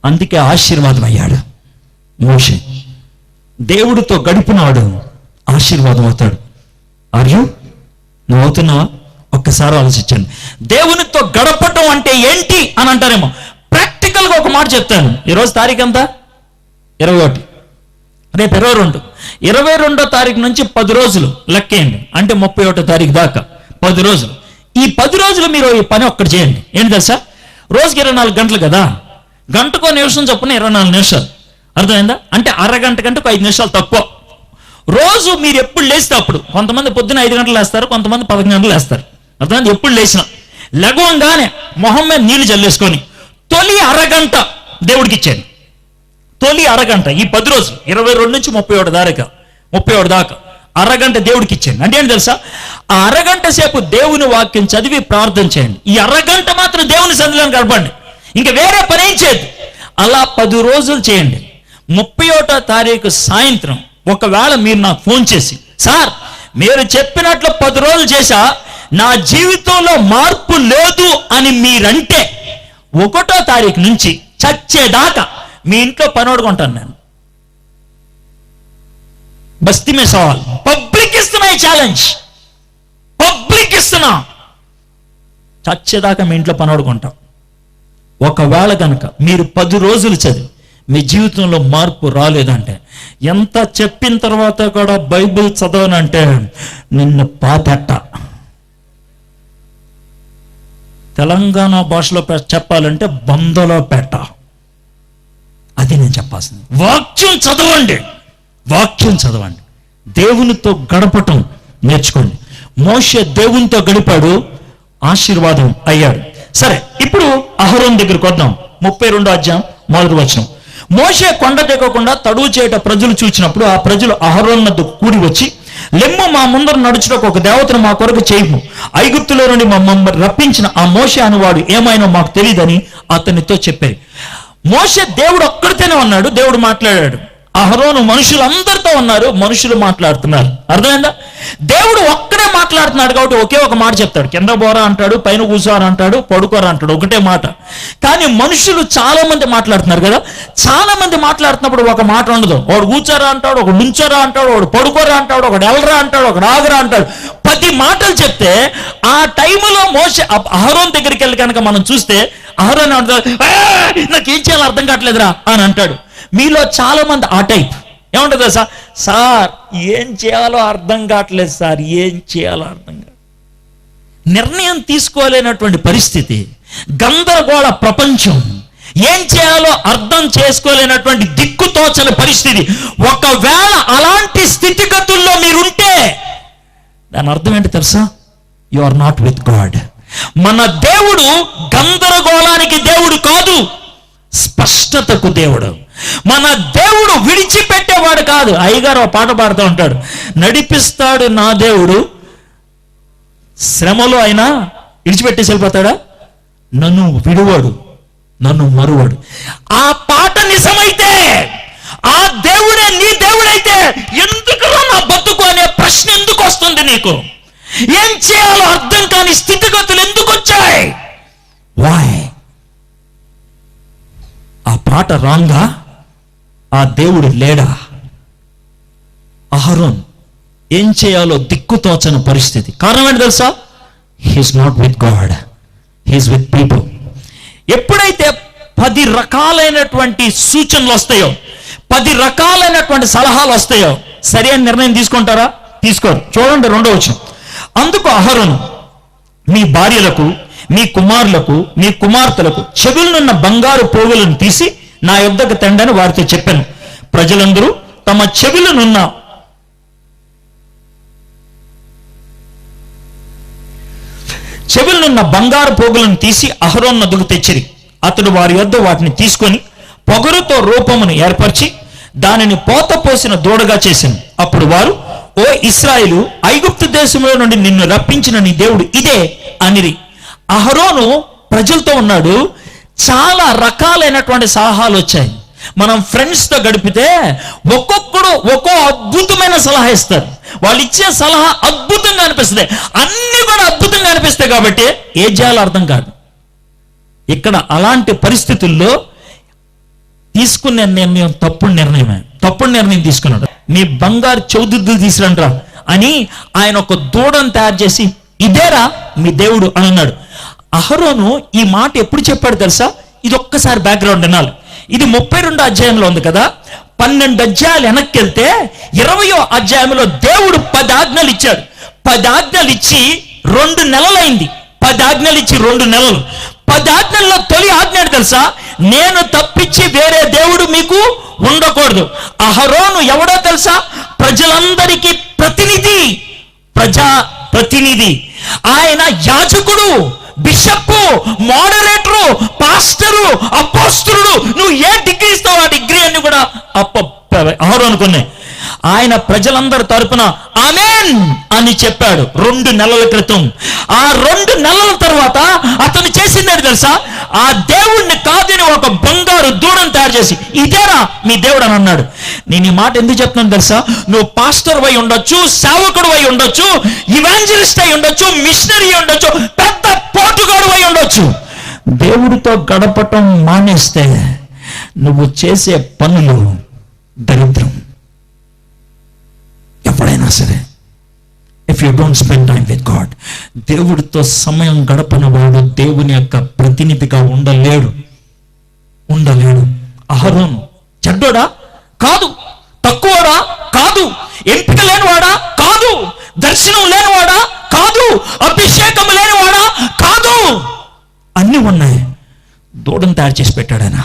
S1: అందుకే ఆశీర్వాదం అయ్యాడు. మోషే దేవుడితో గడిపినాడు, ఆశీర్వాదం అవుతాడు. అర్యు నువ్వు అవుతున్నావా? ఒక్కసారి ఆలోచించండి. దేవునితో గడపటం అంటే ఏంటి అని అంటారేమో. ప్రాక్టికల్గా ఒక మాట చెప్తాను. ఈరోజు తారీఖు ఎంత? 21. రేపు 22. 22వ తారీఖు నుంచి 10 రోజులు లెక్కేయండి, అంటే 31వ తారీఖు దాకా 10 రోజులు. ఈ 10 రోజులు మీరు ఈ పని ఒక్కటి చేయండి. ఏంటి తెలుసా? రోజుకి 24 గంటలు కదా, గంటకో నిమిషం చొప్పున 24 నిమిషాలు. అర్థమైందా? అంటే అరగంట కంటే 5 నిమిషాలు తక్కువ. రోజు మీరు ఎప్పుడు లేస్తే అప్పుడు, కొంతమంది పొద్దున 5 గంటలు వేస్తారు, కొంతమంది 11 గంటలు వేస్తారు. అర్థమైంది? ఎప్పుడు లేచినా లెగవంగానే మొహం మీద నీళ్లు చల్లేసుకొని తొలి అరగంట దేవుడికి ఇచ్చాను. తొలి అరగంట ఈ 10 రోజులు 22 నుంచి 31 దాకా అరగంట దేవుడికి ఇచ్చాను. అంటే ఏంటి తెలుసా? ఆ అరగంట సేపు దేవుని వాక్యం చదివి ప్రార్థన చేయండి. ఈ అరగంట మాత్రం దేవుని సన్నిధిలో గడపండి, ఇంకా వేరే పని ఏం చేయదు. అలా 10 రోజులు చేయండి. 31వ తారీఖు సాయంత్రం ఒకవేళ మీరు నాకు ఫోన్ చేసి, సార్ మీరు చెప్పినట్లు 10 రోజులు చేశా, నా జీవితంలో మార్పు లేదు అని మీరంటే 1వ తారీఖు నుంచి చచ్చేదాకా మీ ఇంట్లో పనోడుకుంటాను నేను. బస్తీ మే సవాల్, పబ్లిక్ ఇస్తున్నా ఈ ఛాలెంజ్, పబ్లిక్ ఇస్తున్నా. చచ్చేదాకా మీ ఇంట్లో పనోడుకుంటాం. ఒకవేళ కనుక మీరు 10 రోజులు చదివి మీ జీవితంలో మార్పు రాలేదంటే, ఎంత చెప్పిన తర్వాత కూడా బైబిల్ చదవనంటే నిన్ను పాపెట్ట. తెలంగాణ భాషలో చెప్పాలంటే బందలో పెట్ట. అది నేను చెప్పాల్సింది. వాక్యం చదవండి, వాక్యం చదవండి, దేవునితో గడపటం నేర్చుకోండి. మోషే దేవునితో గడిపాడు, ఆశీర్వాదం అయ్యాడు. సరే, ఇప్పుడు అహరోన్ దగ్గరికి వద్దాం. 32వ అధ్యాయం 1వ వచనం. మోషే కొండ దిగకుండా తడువు చేయట ప్రజలు చూచినప్పుడు ఆ ప్రజలు అహరోన్ వద్దకు కూడి వచ్చి, లెమ్ము, మా ముందర నడుచుటకు ఒక దేవతను మా కొరకు చేయము. ఐగుప్తులో నుండి మమ్మల్ని రప్పించిన ఆ మోషే అనువాడు ఏమైనా మాకు తెలియదని అతనితో చెప్పారు. మోషే దేవుడు ఒక్కడితోనే ఉన్నాడు, దేవుడు మాట్లాడాడు. అహరోను మనుషులందరితో ఉన్నారు, మనుషులు మాట్లాడుతున్నారు. అర్థమైందా? దేవుడు ఒక్కడే మాట్లాడుతున్నాడు కాబట్టి ఒకే ఒక మాట చెప్తాడు. కింద బోరా అంటాడు, పైన కూర్చోరా అంటాడు, పడుకోరా అంటాడు, ఒకటే మాట. కానీ మనుషులు చాలా మంది మాట్లాడుతున్నారు కదా. చాలా మంది మాట్లాడుతున్నప్పుడు ఒక మాట ఉండదు. ఒకడు కూర్చోరా అంటాడు, ఒకడు నుంచోరా అంటాడు, ఒకడు పడుకోరా అంటాడు, ఒకడు ఎల్రా అంటాడు, ఒకడు ఆగరా అంటాడు. 10 మాటలు చెప్తే ఆ టైంలో మోషే అహరోన్ దగ్గరికి వెళ్ళి కనుక మనం చూస్తే అహరోన్ అంటాడు, నాకేం చేయాలో అర్థం కావట్లేదురా అని అంటాడు. మీలో చాలా మంది ఆ టైప్. ఏమంటుందా సార్ ఏం చేయాలో అర్థం కావట్లేదు సార్, ఏం చేయాలో అర్థం కాదు. నిర్ణయం తీసుకోలేనటువంటి పరిస్థితి, గందరగోళ ప్రపంచం, ఏం చేయాలో అర్థం చేసుకోలేనటువంటి దిక్కుతోచని పరిస్థితి. ఒకవేళ అలాంటి స్థితిగతుల్లో మీరుంటే దాని అర్థం ఏంటి తెలుసా? You are not with God. మన దేవుడు గందరగోళానికి దేవుడు కాదు, స్పష్టతకు దేవుడు. మన దేవుడు విడిచిపెట్టేవాడు కాదు. అయ్యగారు పాట పాడుతూ ఉంటాడు, నడిపిస్తాడు నా దేవుడు, శ్రమలో అయినా విడిచిపెట్టేసి వెళ్ళిపోతాడా? నన్ను విడువాడు, నన్ను మరువాడు. ఆ పాట నిజమైతే, ఆ దేవుడే నీ దేవుడైతే ఎందుకు నా బతుకు అనే ప్రశ్న ఎందుకు వస్తుంది నీకు? ఏం చేయాలో అర్థం కాని స్థితిగతులు ఎందుకు వచ్చాయి? వాయ్? ఆ పాట రాంగా? ఆ దేవుడు లేడా? అహరోన్ ఏం చేయాలో దిక్కుతోచని పరిస్థితి. కారణం ఏంటి తెలుసా? He's not with God, he's with people. ఎప్పుడైతే 10 రకాలైనటువంటి సూచనలు వస్తాయో, 10 రకాలైనటువంటి సలహాలు వస్తాయో, సరైన నిర్ణయం తీసుకుంటారా? తీసుకోరు. చూడండి 2వ వచనం. అందుకు అహరోను, మీ భార్యలకు, మీ కుమారులకు, మీ కుమార్తెలకు చెవులనున్న బంగారు పోగులను తీసి నా యొద్దకు తండని వారితో చెప్పాను. ప్రజలందరూ తమ చెవులనున్న బంగారు పోగులను తీసి అహరోను వద్దకు తెచ్చిరి. అతడు వారి యొద్ద వాటిని తీసుకొని పొగరుతో రూపమును ఏర్పరిచి దానిని పోత పోసిన దూడగా చేశాను. అప్పుడు వారు, ఓ ఇశ్రాయేలు, ఐగుప్తు దేశంలో నుండి నిన్ను రప్పించిన నీ దేవుడు ఇదే అనిరి. అహరోను ప్రజలతో ఉన్నాడు. చాలా రకాలైనటువంటి సలహాలు వచ్చాయి. మనం ఫ్రెండ్స్తో గడిపితే ఒక్కొక్కడు ఒక్కో అద్భుతమైన సలహా ఇస్తారు. వాళ్ళు ఇచ్చే సలహా అద్భుతంగా అనిపిస్తుంది, అన్ని కూడా అద్భుతంగా అనిపిస్తాయి. కాబట్టి ఏం చేయాలో అర్థం కాదు. ఇక్కడ అలాంటి పరిస్థితుల్లో తీసుకునే నిర్ణయం తప్పుడు నిర్ణయమే. తప్పుడు నిర్ణయం తీసుకున్నాడు. మీ బంగారు చౌదుద్దులు తీసుకురండ్రా అని ఆయన ఒక దూడను తయారు చేసి, ఇదేరా మీ దేవుడు అని అన్నాడు. అహరోను ఈ మాట ఎప్పుడు చెప్పాడు తెలుసా? ఇది ఒక్కసారి బ్యాక్గ్రౌండ్ వినాలి. ఇది 32వ అధ్యాయంలో ఉంది కదా. 12 అధ్యాయాలు వెనక్కి వెళ్తే 20వ అధ్యాయంలో దేవుడు 10 ఆజ్ఞలు ఇచ్చాడు. 10 ఆజ్ఞలు ఇచ్చి 2 నెలలైంది. 10 ఆజ్ఞలు ఇచ్చి 2 నెలలు. 10 ఆజ్ఞల్లో తొలి ఆజ్ఞ తెలుసా? నేను తప్పించి వేరే దేవుడు మీకు ఉండకూడదు. అహరోను ఎవడో తెలుసా? ప్రజలందరికీ ప్రతినిధి, ప్రజా ప్రతినిధి. ఆయన యాజకుడు, బిషప్, మోడరేటరు, పాస్టరు, అపోస్తలుడు. నువ్వు ఏ డిగ్రీ ఇస్తావు ఆ డిగ్రీ అన్ని కూడా అహరోను అనుకున్నాయి. ఆయన ప్రజలందరి తరపున ఆమేన్ అని చెప్పాడు 2 నెలల క్రితం. ఆ 2 నెలల తర్వాత అతను చేసింది తెలుసా? ఆ దేవుణ్ణి కాదని ఒక బంగారు దూడను తయారు చేసి, ఇదేరా మీ దేవుడు అని అన్నాడు. నేను ఈ మాట ఎందుకు చెప్తున్నాను తెలుసా? నువ్వు పాస్టర్ అయి ఉండొచ్చు, సేవకుడు అయి ఉండొచ్చు, ఇవాంజలిస్ట్ అయి ఉండొచ్చు, మిషనరీ ఉండొచ్చు, పెద్ద పోటుగాడు అయి ఉండొచ్చు. దేవుడితో గడపటం మానేస్తే నువ్వు చేసే పనులు దరిద్రం. ఎప్పుడైనా సరే, if you don't spend time with God, దేవుడితో సమయం గడపని వాడు దేవుని యొక్క ప్రతినిధిగా ఉండలేడు. అహరోను మంచోడా? కాదు. తక్కువడా? కాదు. ఎంపిక లేనివాడా? కాదు. దర్శనం లేనివాడా? కాదు. అభిషేకం లేనివాడా? కాదు. అన్నీ ఉన్నాయి. దూడను తయారు చేసి పెట్టాడు ఆయన.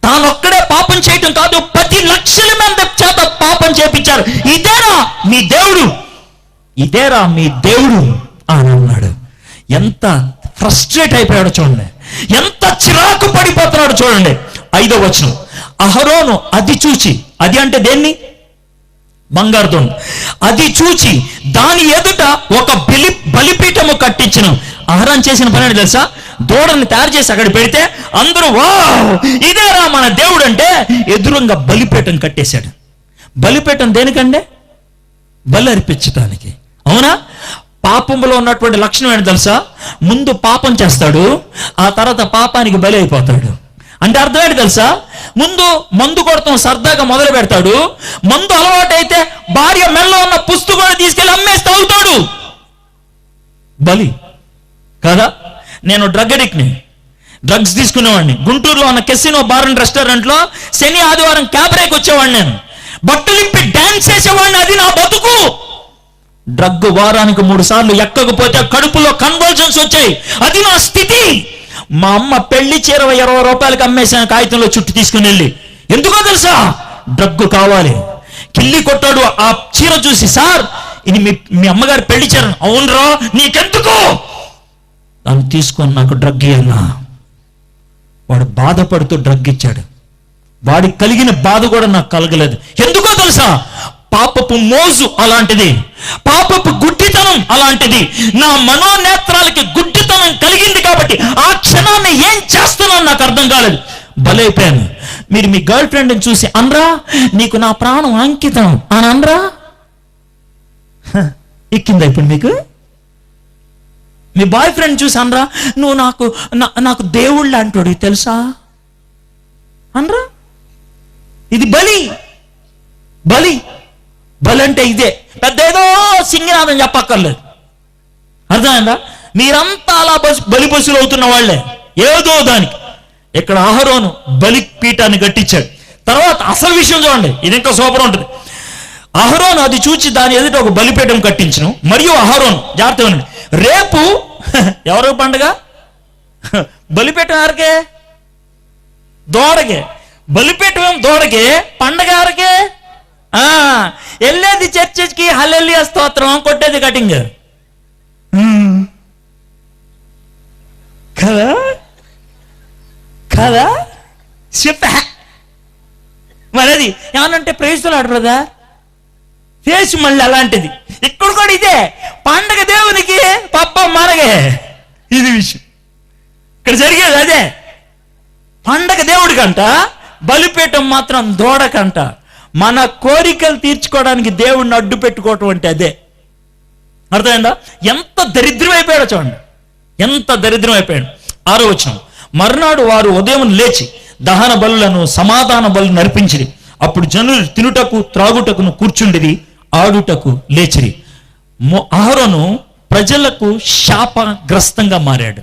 S1: తానొక్కడే పాపం చేయటం కాదు, 10 లక్షల మంది చేత పాపం చేపించారు. ఇదేరా మీ దేవుడు, ఇదేరా మీ దేవుడు అని అన్నాడు. ఎంత ఫ్రస్ట్రేట్ అయిపోయాడో చూడండి, ఎంత చిరాకు పడిపోతున్నాడు చూడండి. 5వ వచనం, అహరోను అది చూచి, అది అంటే దేన్ని? బంగారు దొండ. అది చూచి దాని ఎదుట ఒక బలిపీఠము కట్టించిన. అహరోను చేసిన పని ఏంటి తెలుసా? దూడని తయారు చేసి అక్కడ పెడితే అందరూ వావ్ ఇదేరా మన దేవుడు అంటే ఎదురుగా బలిపీఠం కట్టేశాడు. బలిపీఠం దేనికంటే? బలి అర్పించటానికి. అవునా? పాపంలో ఉన్నటువంటి లక్షణం ఏంటి తెలుసా? ముందు పాపం చేస్తాడు, ఆ తర్వాత పాపానికి బలి అయిపోతాడు. అంటే అర్థం ఏంటి తెలుసా? ముందు మందు కొడతాం సరదాగా మొదలు పెడతాడు. మందు అలవాటైతే భార్య మెల్లో ఉన్న పుస్తకాన్ని తీసుకెళ్ళి అమ్మేసి తాగుతాడు. బలి కదా. నేను డ్రగ్ అడిక్ట్ని, డ్రగ్స్ తీసుకునేవాడిని. గుంటూరులో ఉన్న కెసినో బార్ అండ్ రెస్టారెంట్లో శని ఆదివారం క్యాబరేకి వచ్చేవాడిని. నేను బట్టలిప్పి డాన్స్ చేసేవాడిని. అది నా బతుకు. డ్రగ్ వారానికి 3 సార్లు ఎక్కకపోతే కడుపులో కన్వల్జన్స్ వచ్చాయి. అది నా స్థితి. మా అమ్మ పెళ్లి చీర 20 రూపాయలకి అమ్మేసాను కాగితంలో చుట్టూ తీసుకుని వెళ్ళి. ఎందుకో తెలుసా? డ్రగ్ కావాలి. కిల్లి కొట్టాడు ఆ చీర చూసి, సార్ ఇది మీ అమ్మగారు పెళ్లి చీర. అవునరా, నీకెందుకు? దాన్ని తీసుకొని నాకు డ్రగ్ ఇయ్యన్నా. వాడు బాధపడుతూ డ్రగ్ ఇచ్చాడు. వాడికి కలిగిన బాధ కూడా నాకు కలగలేదు. ఎందుకో తెలుసా? పాపపు మోజు అలాంటిది, పాపపు గుడ్డితనం అలాంటిది. నా మనోనేత్రాలకి గుడ్డితనం కలిగింది కాబట్టి ఆ క్షణాన్ని ఏం చేస్తున్నాను నాకు అర్థం కాలేదు. బలైపోయాను. మీరు మీ గర్ల్ ఫ్రెండ్ని చూసి అనరా, నీకు నా ప్రాణం అంకితం అని అనరా? ఎక్కిందా ఇప్పుడు మీకు? మీ బాయ్ ఫ్రెండ్ చూసి అనరా, నువ్వు నాకు దేవుళ్ళు అంటాడు తెలుసా అనరా? ఇది బలి. బలి బలి అంటే ఇదే. పెద్ద ఏదో సింగనాథం చెప్పక్కర్లేదు. అర్థమైందా? మీరంతా అలా బలి పశువులు అవుతున్న వాళ్ళే ఏదో దానికి. ఇక్కడ అహరోను బలి పీఠాన్ని కట్టించాడు. తర్వాత అసలు విషయం చూడండి, ఇది ఇంకా సూపర్ ఉంటుంది. అహరోను అది చూచి దాని ఎదుట ఒక బలిపీఠం కట్టించును. మరియు అహరోను, జాగ్రత్తగా ఉండండి, రేపు ఎవరు పండుగ? బలిపీఠం ఎవరికే? దూడకే. బలిపీఠం దూడకే, పండగ ఎవరికే? వెళ్ళేది చర్చికి హల్లెలూయా స్తోత్రం, కొట్టేది కటింగ్ కదా కదా. చెప్పా మరి అది ఏమనంటే ప్రైజ్లు ఆడరుదా ఫేస్ మళ్ళీ అలాంటిది. ఇక్కడ కూడా ఇదే పండగ దేవునికి, పబ్బం మనగే. ఇది విషయం ఇక్కడ జరిగేది అదే. పండగ దేవుడికంట, బలిపీఠం మాత్రం దూడకంట. మన కోరికలు తీర్చుకోవడానికి దేవుడిని అడ్డు పెట్టుకోవటం అంటే అదే. అర్థమైందా? ఎంత దరిద్రం అయిపోయాడో చూడండి, ఎంత దరిద్రం అయిపోయాడు. 6వ వచనం, మర్నాడు వారు ఉదయం లేచి దహన బలులను సమాధాన బలులను అర్పించిరి. అప్పుడు జనులు తినుటకు త్రాగుటకును కూర్చుండిరి, ఆడుటకు లేచిరి. అహరోను ప్రజలకు శాపగ్రస్తంగా మారాడు.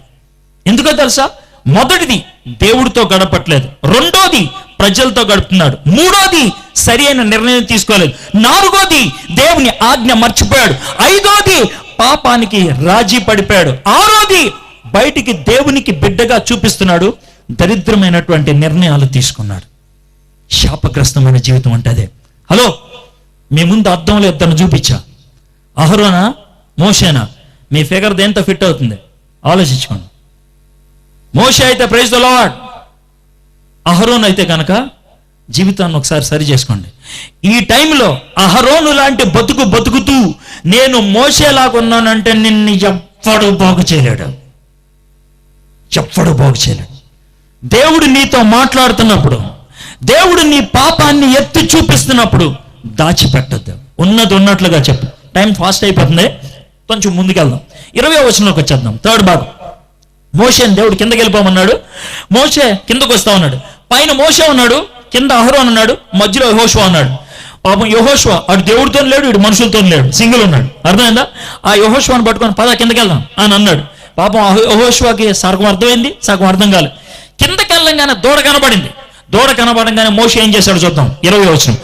S1: ఎందుకో తెలుసా? మొదటిది దేవుడితో గడపట్లేదు, రెండోది ప్రజలతో గడుపుతున్నాడు, మూడోది సరి అయిన నిర్ణయం తీసుకోలేదు, నాలుగోది దేవుని ఆజ్ఞ మర్చిపోయాడు, ఐదోది పాపానికి రాజీ పడిపోయాడు, ఆరోది బయటికి దేవునికి బిడ్డగా చూపిస్తున్నాడు, దరిద్రమైనటువంటి నిర్ణయాలు తీసుకున్నాడు. శాపగ్రస్తమైన జీవితం అంటే అదే. హలో, మీ ముందు అద్దంలో ఇద్దరు చూపించా, అహరోనా మోషేనా? మీ ఫిగర్ దేంతో ఫిట్ అవుతుంది ఆలోచించుకోండి. మోషే అయితే ప్రైజ్ ద లార్డ్, అహరోన్ అయితే కనుక జీవితాన్ని ఒకసారి సరి చేసుకోండి. ఈ టైంలో అహరోను లాంటి బతుకుతూ నేను మోషేలాగున్నానంటే నిన్ను ఎవ్వడు బాగు చేయలేడు, ఎవ్వడు బాగు చేయలేడు. దేవుడు నీతో మాట్లాడుతున్నప్పుడు, దేవుడు నీ పాపాన్ని ఎత్తి చూపిస్తున్నప్పుడు దాచిపెట్టద్దు, ఉన్నది ఉన్నట్లుగా చెప్పు. టైం ఫాస్ట్ అయిపోతుంది, కొంచెం ముందుకెళ్దాం. 20వ వచనంలోకి వచ్చేద్దాం. 3rd భాగం. మోషేని దేవుడు కిందకి వెళ్ళిపోమన్నాడు, మోషే కిందకు వస్తా ఉన్నాడు. పైన మోషే ఉన్నాడు, కింద అహరోన్ ఉన్నాడు, మధ్యలో యెహోషువ ఉన్నాడు. పాపం యెహోషువ అటు దేవుడితో లేడు, ఇటు మనుషులతో లేడు, సింగిల్ ఉన్నాడు. అర్థమైందా? ఆ యెహోషువని పట్టుకొని పద కిందకి వెళ్దాం అని అన్నాడు. పాపం యెహోషువకి సగం అర్థమైంది, సగం అర్థం కాలేదు. కిందకి వెళ్ళంగానే దూడ కనబడింది. దూడ కనబడంగానే మోషే ఏం చేశాడు చూద్దాం. 20వ వచనం.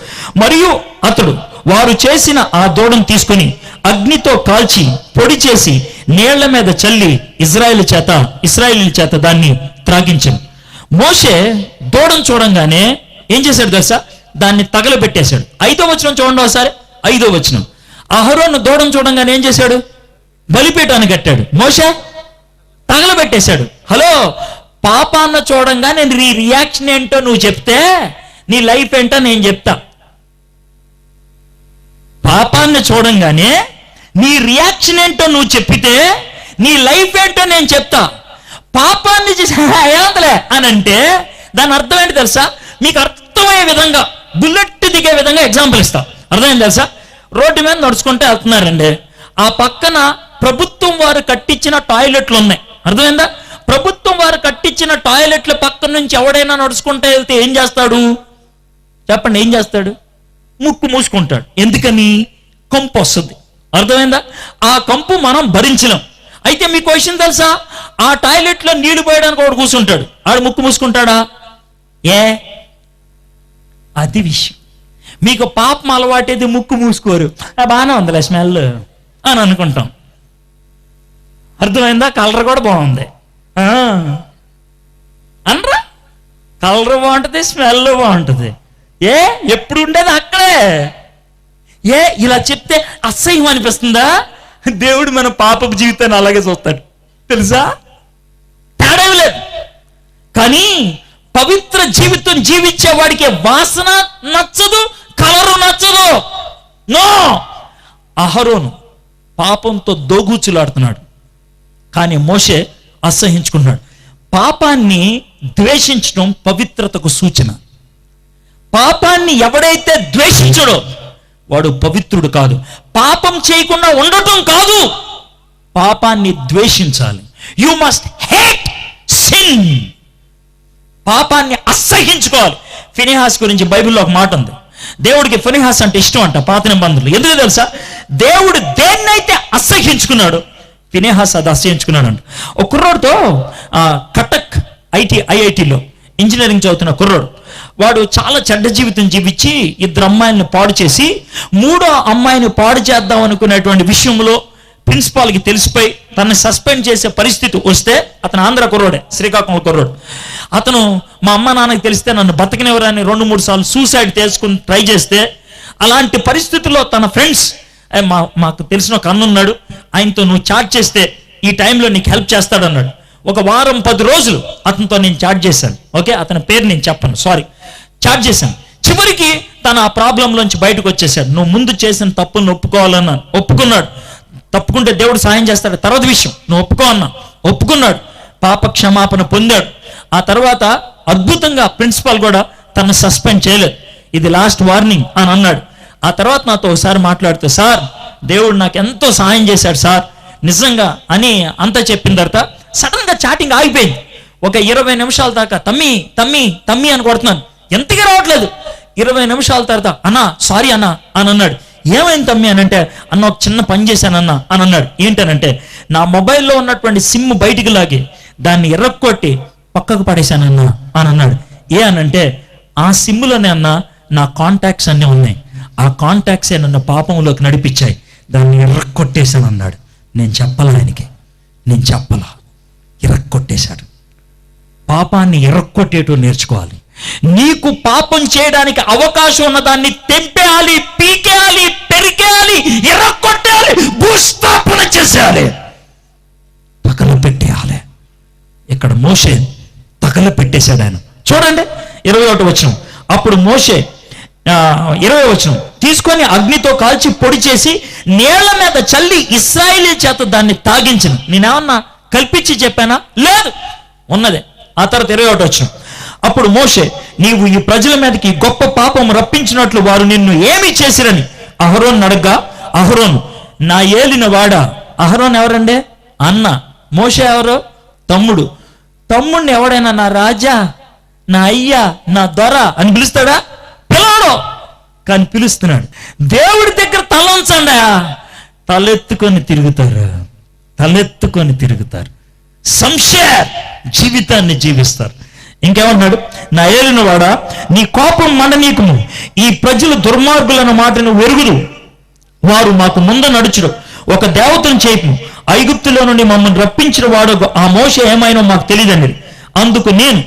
S1: మరియు అతడు వారు చేసిన ఆ దూడను తీసుకుని అగ్నితో కాల్చి పొడి చేసి నీళ్ల మీద చల్లి ఇశ్రాయేలీయుల చేత దాన్ని త్రాగించాను. మోషే దూడను చూడంగానే ఏం చేశాడు తెలుసా? దాన్ని తగలబెట్టేశాడు. 5వ వచనం చూడండి ఒకసారి. 5వ వచనం. అహరోను దూడను చూడంగానే ఏం చేశాడు? బలిపీఠాన్ని కట్టాడు. మోషే తగలబెట్టేశాడు. హలో, పాపాన్న చూడంగానే నీ రియాక్షన్ ఏంటో నువ్వు చెప్తే నీ లైఫ్ ఏంటో నేను చెప్తా. పాపాన్ని చూడంగానే నీ రియాక్షన్ ఏంటో నువ్వు చెప్పితే నీ లైఫ్ ఏంటో నేను చెప్తా. పాపాన్ని ఏమంతలే అని అంటే దాని అర్థం ఏంటి తెలుసా? మీకు అర్థమయ్యే విధంగా, బుల్లెట్ దిగే విధంగా ఎగ్జాంపుల్ ఇస్తా. అర్థమైంది తెలుసా? రోడ్డు మీద నడుచుకుంటే వెళ్తున్నారండి. ఆ పక్కన ప్రభుత్వం వారు కట్టించిన టాయిలెట్లు ఉన్నాయి. అర్థమైందా? ప్రభుత్వం వారు కట్టించిన టాయిలెట్ల పక్క నుంచి ఎవడైనా నడుచుకుంటే వెళ్తే ఏం చేస్తాడు చెప్పండి? ఏం చేస్తాడు? ముక్కు మూసుకుంటాడు. ఎందుకని? కంపు వస్తుంది. అర్థమైందా? ఆ కంపు మనం భరించలేం. అయితే మీకు విషయం తెలుసా? ఆ టాయిలెట్లో నీళ్లు పోయడానికి ఒకడు కూర్చుంటాడు. ఆడు ముక్కు మూసుకుంటాడా? అది విషయం. మీకు పాపం అలవాటైతే ముక్కు మూసుకోరు. బాగానే ఉందిలే స్మెల్ అని అనుకుంటాం. అర్థమైందా? కలర్ కూడా బాగుంది అనరా? కలర్ బాగుంటుంది, స్మెల్ బాగుంటుంది. ఎప్పుడు ఉండేది అక్కడే. ఇలా చెప్తే అసహ్యం అనిపిస్తుందా? దేవుడు మన పాపపు జీవితాన్ని అలాగే చూస్తాడు తెలుసా? తేడా లేదు. కానీ పవిత్ర జీవితం జీవించే వాడికి వాసన నచ్చదు, కలరు నచ్చదు. నో, అహరోను పాపంతో దోగూచులాడుతున్నాడు, కానీ మోషే అసహించుకున్నాడు. పాపాన్ని ద్వేషించడం పవిత్రతకు సూచన. పాపాన్ని ఎవడైతే ద్వేషించడో వాడు పవిత్రుడు కాదు. పాపం చేయకుండా ఉండటం కాదు, పాపాన్ని ద్వేషించాలి. You must hate sin. పాపాన్ని అసహించుకోవాలి. ఫినెహాస్ గురించి బైబిల్లో ఒక మాట ఉంది. దేవుడికి ఫినెహాస్ అంటే ఇష్టం అంట పాత నిబంధనలు. ఎందుకు తెలుసా? దేవుడు దేన్నైతే అసహించుకున్నాడు ఫినెహాస్ అది అసహించుకున్నాడు అంట. ఒక కుర్రోడితో కటక్ ఐఐటిలో ఇంజనీరింగ్ చదువుతున్న కుర్రోడు, వాడు చాలా చెడ్డ జీవితం జీవించి 2 అమ్మాయిలను పాడు చేసి 3వ అమ్మాయిని పాడు చేద్దాం అనుకునేటువంటి విషయంలో ప్రిన్సిపాల్కి తెలిసిపోయి తనని సస్పెండ్ చేసే పరిస్థితి వస్తే, అతను ఆంధ్ర కుర్రోడే, శ్రీకాకుళం కుర్రోడు. అతను మా అమ్మ నాన్నకి తెలిస్తే నన్ను బతకనివ్వరని 2-3 సార్లు సూసైడ్ చేసుకుని ట్రై చేస్తే, అలాంటి పరిస్థితుల్లో తన ఫ్రెండ్స్, మాకు తెలిసిన ఒక అన్నున్నాడు, ఆయనతో నువ్వు చాట్ చేస్తే ఈ టైంలో నీకు హెల్ప్ చేస్తాడన్నాడు. ఒక వారం 10 రోజులు అతనితో నేను చాట్ చేశాను. ఓకే, అతని పేరు నేను చెప్పను, సారీ. చాట్ చేశాను. చివరికి తను ఆ ప్రాబ్లంలోంచి బయటకు వచ్చేసాడు. నువ్వు ముందు చేసిన తప్పును ఒప్పుకోవాలన్నాను. ఒప్పుకున్నాడు. తప్పుకుంటే దేవుడు సాయం చేస్తాడు, తర్వాత విషయం. నువ్వు ఒప్పుకో అన్నా, ఒప్పుకున్నాడు. పాప క్షమాపణ పొందాడు. ఆ తర్వాత అద్భుతంగా ప్రిన్సిపాల్ కూడా తను సస్పెండ్ చేయలేదు. ఇది లాస్ట్ వార్నింగ్ అని అన్నాడు. ఆ తర్వాత నాతో ఒకసారి మాట్లాడుతూ, సార్ దేవుడు నాకు ఎంతో సహాయం చేశాడు సార్ నిజంగా అని అంతా చెప్పిన తర్వాత సడన్ గా చాటింగ్ ఆగిపోయింది. ఒక 20 నిమిషాల దాకా తమ్మి తమ్మి తమ్మి అని కొడుతున్నాను, ఎంతగా రావట్లేదు. 20 నిమిషాల తర్వాత అన్నా సారీ అన్నా అని అన్నాడు. ఏమైంది తమ్మి అని అంటే, అన్న ఒక చిన్న పని చేశానన్నా అని అన్నాడు. ఏంటనంటే, నా మొబైల్లో ఉన్నటువంటి సిమ్ బయటికి లాగి దాన్ని ఎర్రక్కొట్టి పక్కకు పడేశానన్నా అని అన్నాడు. అనంటే, ఆ సిమ్లోనే అన్నా నా కాంటాక్ట్స్ అన్నీ ఉన్నాయి, ఆ కాంటాక్ట్సే నన్ను పాపంలోకి నడిపించాయి, దాన్ని ఎర్రక్కొట్టేశాను అన్నాడు. నేను చెప్పలా ఆయనకి, నేను చెప్పలా, ఎర్రక్కొట్టేశాడు. పాపాన్ని ఎర్రక్కొట్టేటో నేర్చుకోవాలి. నీకు పాపం చేయడానికి అవకాశం ఉన్నదాన్ని తెంపేయాలి, పీకేయాలి, పెరికేయాలి, ఎర్రకొట్టేయాలి, భూస్థాపన చేసేయాలి, తగలపెట్టేయాలి. ఇక్కడ మోషే తగలపెట్టేశాడు ఆయన. చూడండి 21వ వచనం. అప్పుడు మోషే 20వ వచనం, తీసుకొని అగ్నితో కాల్చి పొడి చేసి నీళ్ల మీద చల్లి ఇశ్రాయేలీయుల చేత దాన్ని తాగించను. నేనేమన్నా కల్పించి చెప్పానా? లేదు, ఉన్నదే. ఆ తర్వాత 21వ వచనం, అప్పుడు మోషే, నీవు ఈ ప్రజల మీదకి గొప్ప పాపం రప్పించినట్లు వారు నిన్ను ఏమి చేసిరని అహరోను అడగ్గా, అహరోను నా ఏలిన వాడా. అహరోను ఎవరండి? అన్న. మోషే ఎవరు? తమ్ముడు. తమ్ముడిని ఎవడైనా నా రాజా, నా అయ్యా, నా దొర అని పిలుస్తాడా? పిలవడు, కానీ పిలుస్తున్నాడు. దేవుడి దగ్గర తలంచండి, తలెత్తుకొని తిరుగుతారు, తలెత్తుకొని తిరుగుతారు. సంశయ జీవితాన్ని జీవిస్తారు. ఇంకేమన్నాడు? నా ఏలినవాడా, నీ కోపం మండనీకుము, ఈ ప్రజలు దుర్మార్గులన్న మాటను వెరుగుదు, వారు మాకు ముందు నడుచుడు, ఒక దేవతను చేపు, ఐగుప్తులో నుండి మమ్మల్ని రప్పించిన వాడు ఆ మోషే ఏమైనా మాకు తెలియదండి. అందుకు నేను,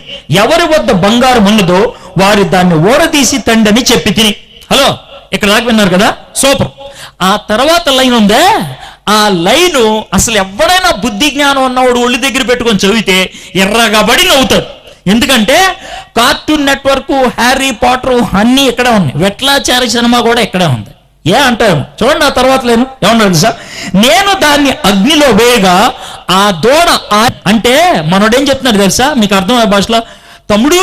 S1: ఎవరి వద్ద బంగారం ఉన్నదో వారి దాన్ని ఓడదీసి తండని చెప్పి తిని. హలో, ఇక్కడ దాకా విన్నారు కదా, సూపర్. ఆ తర్వాత లైన్ ఉందే, ఆ లైను అసలు ఎవడైనా బుద్ధి జ్ఞానం ఉన్నవాడు ఒళ్ళు దగ్గర పెట్టుకొని చదివితే ఎర్రగా పడి నవ్వుతాడు. ఎందుకంటే కార్టూన్ నెట్వర్క్, హ్యారీ పాటర్ అన్నీ ఇక్కడే ఉన్నాయి, వెట్లాచారి సినిమా కూడా ఇక్కడే ఉంది. ఏ అంటారు చూడండి, ఆ తర్వాత లేను ఏమన్నాడు తెలుసా? నేను దాన్ని అగ్నిలో వేయగా ఆ దూడ అంటే మనోడేం చెప్తున్నాడు తెలుసా? మీకు అర్థమయ్యే భాషలో, తమ్ముడు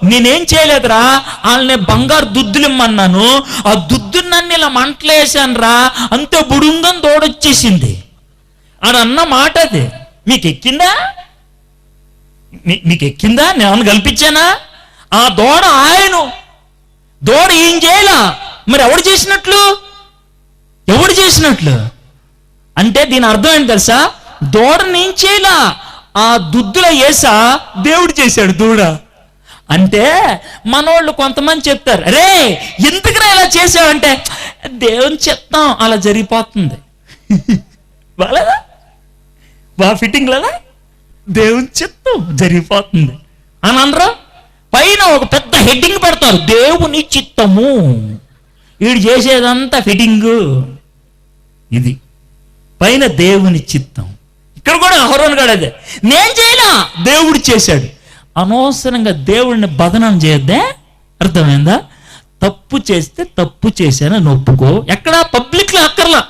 S1: నేనేం చేయలేదురా, వాళ్ళని బంగారు దుద్దులు ఇమ్మన్నాను, ఆ దుద్దున్నన్ని ఇలా మంటలేసాను రా, అంతే బుడుందని దూడొచ్చేసింది అని అన్న మాట అది. మీకు ఎక్కిందా? మీకు ఎక్కిందా? నేను కల్పించానా? ఆ దూడ దూడ ఏం చేయలా, మరి ఎవడు చేసినట్లు? అంటే దీని అర్థం ఏంటి తెలుసా? దూడని ఏం చేయలా, ఆ దుద్దుల ఏసా దేవుడు చేశాడు దూడ. అంటే మనోళ్ళు కొంతమంది చెప్తారు, అరే ఎందుకురా ఇలా చేసావంటే దేవుని చిత్తం అలా జరిగిపోతుంది. బాలేదా? ఫిట్టింగ్ లేదా? దేవుని చిత్తం జరిగిపోతుంది అని అనరా? పైన ఒక పెద్ద హెడ్డింగ్ పెడతారు, దేవుని చిత్తము. వీడు చేసేదంతా ఫిట్టింగు. ఇది పైన దేవుని చిత్తం. ఇక్కడ కూడా అహరోను గాడు అదే, నేను చేయలా, దేవుడు చేశాడు. అనవసరంగా దేవుడిని బదనం చేయొద్దే, అర్థమైందా? తప్పు చేస్తే తప్పు చేశానని ఒప్పుకో. ఎక్కడా పబ్లిక్లో అక్కర్లా,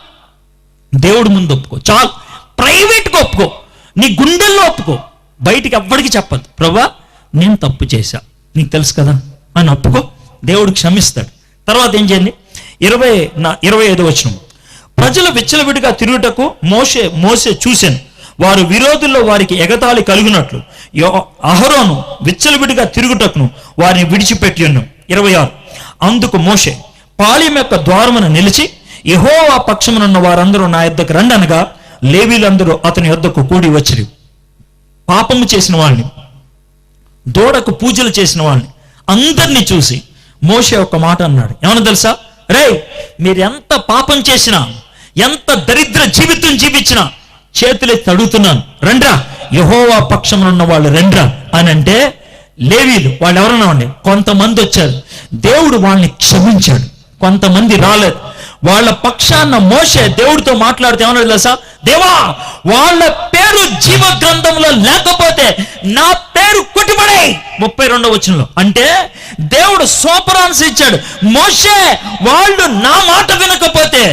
S1: దేవుడి ముందు ఒప్పుకో చాలు. ప్రైవేట్గా ఒప్పుకో, నీ గుండెల్లో ఒప్పుకో, బయటికి ఎవ్వడికి చెప్పద్దు. ప్రభా నేను తప్పు చేశా, నీకు తెలుసు కదా అని ఒప్పుకో, దేవుడు క్షమిస్తాడు. తర్వాత ఏం చేయండి? 25వ వచనం, ప్రజలు విచ్చలవిడిగా తిరుగుటకు మోసే చూశాను, వారు విరోధుల్లో వారికి ఎగతాళి కలుగునట్లు అహరోను విచ్చలవిడిగా తిరుగుటకును వారిని విడిచిపెట్టి ఉన్నాం. 26, అందుకు మోషే పాళెం యొక్క ద్వారమున నిలిచి, యెహోవా పక్షమునున్న వారందరూ నా యొద్దకు రండి అనగా లేవీలందరూ అతని యొద్దకు కూడి వచ్చిరి. పాపము చేసిన వాళ్ళని, దూడకు పూజలు చేసిన వాళ్ళని అందరినీ చూసి మోషే ఒక మాట అన్నాడు. ఏమన్నా తెలుసా? రే, మీరు ఎంత పాపం చేసినా, ఎంత దరిద్ర జీవితం జీవించినా చేతులెత్తి అడుగుతున్నాను, రండ్రా, యెహోవా పక్షమునున్న వాళ్ళు రండ్రా అని అంటే, లేవీలు వాళ్ళు ఎవరన్నా ఉండి కొంతమంది వచ్చారు, దేవుడు వాళ్ళని క్షమించాడు. కొంతమంది రాలేదు. వాళ్ళ పక్షాన మోషే దేవుడితో మాట్లాడితే ఏమన్నాడు తెలుసా? దేవా, వాళ్ళ పేరు జీవ గ్రంథంలో లేకపోతే నా పేరు కొట్టిపడే. 32వ వచనంలో అంటే దేవుడు సూపర్ ఆన్సర్ ఇచ్చాడు. మోషే, వాళ్ళు నా మాట వినకపోతే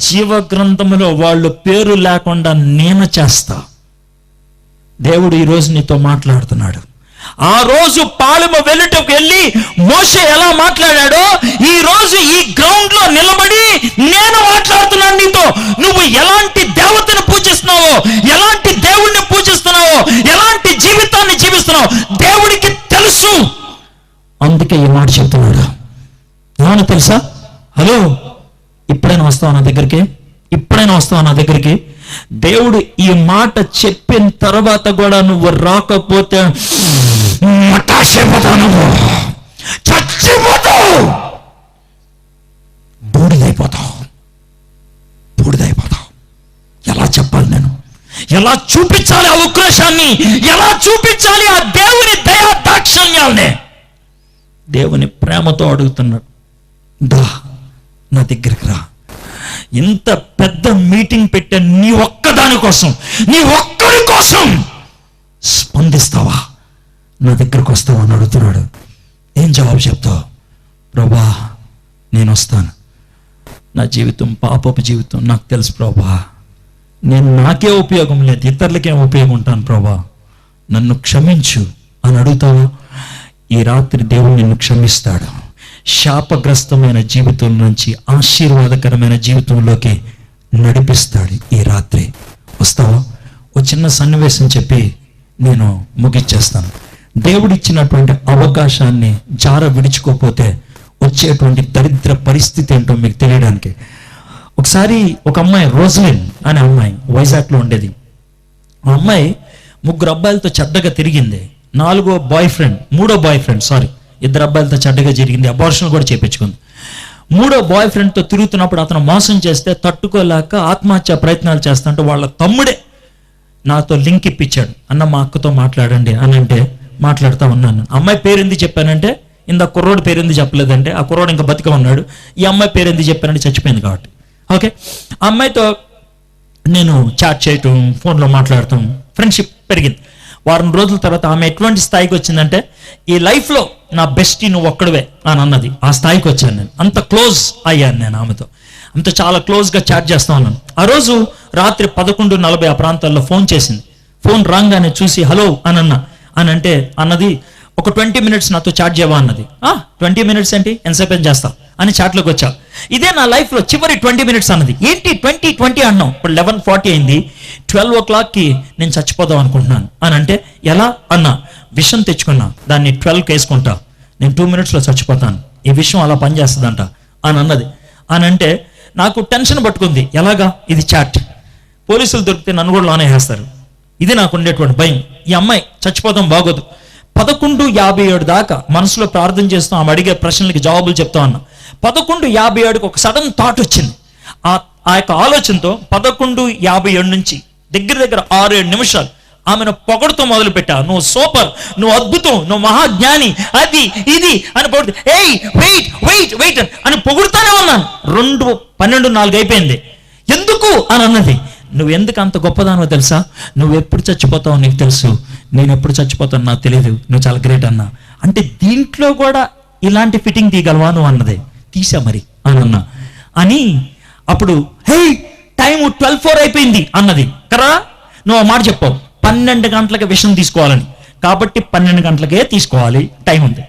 S1: జీవ గ్రంథంలో వాళ్ళు పేరు లేకుండా నేను చేస్తా. దేవుడు ఈరోజు నీతో మాట్లాడుతున్నాడు. ఆ రోజు పాళెము వెళ్ళుటకు వెళ్ళి మోషే ఎలా మాట్లాడాడో ఈ రోజు ఈ గ్రౌండ్ లో నిలబడి నేను మాట్లాడుతున్నాను నీతో. నువ్వు ఎలాంటి దేవతను పూజిస్తున్నావో, ఎలాంటి దేవుణ్ణి పూజిస్తున్నావో, ఎలాంటి జీవితాన్ని జీవిస్తున్నావో దేవుడికి తెలుసు. అందుకే ఈ మాట చెప్తున్నాడు. ఏమన్నా తెలుసా? హలో, ఇప్పుడైనా వస్తావా నా దగ్గరికి? దేవుడు ఈ మాట చెప్పిన తర్వాత కూడా నువ్వు రాకపోతే నువ్వు చచ్చిపోతావు, బూడిదైపోతావు. ఎలా చెప్పాలి నేను? ఎలా చూపించాలి ఆ ఉక్రోషాన్ని? ఎలా చూపించాలి ఆ దేవుని దయా దాక్షణ్యాల్ని? దేవుని ప్రేమతో అడుగుతున్నాడు, దా నా దగ్గరికి రా. ఇంత పెద్ద మీటింగ్ పెట్టా నీ ఒక్కదాని కోసం, నీ ఒక్కడి కోసం స్పందిస్తావా? నా దగ్గరకు వస్తావా అని అడుగుతున్నాడు. ఏం జవాబు చెప్తావు? ప్రభా నేను వస్తాను, నా జీవితం పాపపు జీవితం నాకు తెలుసు ప్రభా, నేను నాకే ఉపయోగం లేదు, ఇతరులకేం ఉపయోగం ఉంటాను ప్రభా, నన్ను క్షమించు అని అడుగుతావా? ఈ రాత్రి దేవుడు నిన్ను క్షమిస్తాడు. శాపగ్రస్తమైన జీవితం నుంచి ఆశీర్వాదకరమైన జీవితంలోకి నడిపిస్తాడు. ఈ రాత్రి వస్తావా? ఓ చిన్న సన్నివేశం చెప్పి నేను ముగిచ్చేస్తాను. దేవుడిచ్చినటువంటి అవకాశాన్ని జార విడుచుకోకపోతే వచ్చేటువంటి దరిద్ర పరిస్థితి ఏంటో మీకు తెలియడానికి. ఒకసారి ఒక అమ్మాయి, రోజ్లిన్ అనే అమ్మాయి వైజాగ్లో ఉండేది. ఆ అమ్మాయి 3 అబ్బాయిలతో చెడ్డగా తిరిగింది. మూడో బాయ్ ఫ్రెండ్ ఇద్దరు అబ్బాయిలతో చెడ్డగా జరిగింది, అబార్షన్ కూడా చేయించుకుంది. మూడో బాయ్ ఫ్రెండ్తో తిరుగుతున్నప్పుడు అతను మోసం చేస్తే తట్టుకోలేక ఆత్మహత్య ప్రయత్నాలు చేస్తుంటే వాళ్ళ తమ్ముడే నాతో లింక్ ఇప్పించాడు. అన్న మా అక్కతో మాట్లాడండి అని అంటే మాట్లాడుతూ ఉన్నాను. అమ్మాయి పేరు ఎందుకు చెప్పానంటే, ఇంత కుర్రోడు పేరు ఎందుకు చెప్పలేదంటే, ఆ కుర్రోడు ఇంకా బతిక ఉన్నాడు. ఈ అమ్మాయి పేరు ఎందుకు చెప్పానంటే చచ్చిపోయింది కాబట్టి. ఓకే, ఆ అమ్మాయితో నేను చాట్ చేయటం, ఫోన్లో మాట్లాడటం, ఫ్రెండ్షిప్ పెరిగింది. వారం రోజుల తర్వాత ఆమె ఎటువంటి స్థాయికి వచ్చిందంటే, ఈ లైఫ్లో నా బెస్టీ నువ్వు ఒక్కడవే అని అన్నది. ఆ స్థాయికి వచ్చాను నేను, అంత క్లోజ్ అయ్యాను నేను ఆమెతో, అంత చాలా క్లోజ్గా చాట్ చేస్తా ఉన్నాను. ఆ రోజు రాత్రి 11:40 ఆ ప్రాంతాల్లో ఫోన్ చేసింది. ఫోన్ రాగానే చూసి హలో అని అంటే అన్నది, ఒక 20 minutes నాతో చాట్ చేయవా అన్నది. 20 minutes ఏంటి, ఎంతసేపు చేస్తా అని చాట్లోకి వచ్చా. ఇదే నా లైఫ్లో చివరి 20 minutes అన్నది. ఏంటి 20 అన్నాం, ఇప్పుడు 11:40 అయింది, 12 o'clockకి నేను చచ్చిపోదాం అనుకుంటున్నాను అని అంటే, ఎలా అన్నా, విషం తెచ్చుకున్నా, దాన్ని 12కి వేసుకుంటా, నేను 2 minutesలో చచ్చిపోతాను, ఈ విషయం అలా పనిచేస్తుందంట అని అన్నది. అని అంటే నాకు టెన్షన్ పట్టుకుంది. ఎలాగా, ఇది చాట్, పోలీసులు దొరికితే నన్ను కూడా లోనే వేస్తారు, ఇది నాకు ఉండేటువంటి భయం. ఈ అమ్మాయి చచ్చిపోతాం బాగోదు. 11:57 దాకా మనసులో ప్రార్థన చేస్తాం, ఆమె అడిగే ప్రశ్నలకి జవాబులు చెప్తా ఉన్నా. 11:57కి ఒక సడన్ థాట్ వచ్చింది. ఆ యొక్క ఆలోచనతో 11:57 నుంచి దగ్గర 6-7 నిమిషాలు ఆమెను పొగడుతూ మొదలు పెట్టా. నువ్వు సూపర్, నువ్వు అద్భుతం, నువ్వు మహాజ్ఞాని, అది ఇది అని పొగుడు. ఏయ్ వెయిట్ వెయిట్ వెయిట్ అని పొగుడుతానే ఉన్నాను. 12:4 అయిపోయింది. ఎందుకు అని అన్నది. నువ్వు ఎందుకు అంత గొప్పదానో తెలుసా, నువ్వు ఎప్పుడు చచ్చిపోతావో నీకు తెలుసు, నేను ఎప్పుడు చచ్చిపోతాను నాకు తెలియదు, నువ్వు చాలా గ్రేట్ అన్నా. అంటే దీంట్లో కూడా ఇలాంటి ఫిట్టింగ్ తీయగలవా నువ్వు అన్నది. తీసా మరి అని అన్నా. అని అప్పుడు హే టైం 12:04 అయిపోయింది అన్నది. కదా, నువ్వు ఆ మాట చెప్పావు, 12 గంటలకి విషయం తీసుకోవాలని, కాబట్టి 12 గంటలకే తీసుకోవాలి, టైం ఉంది,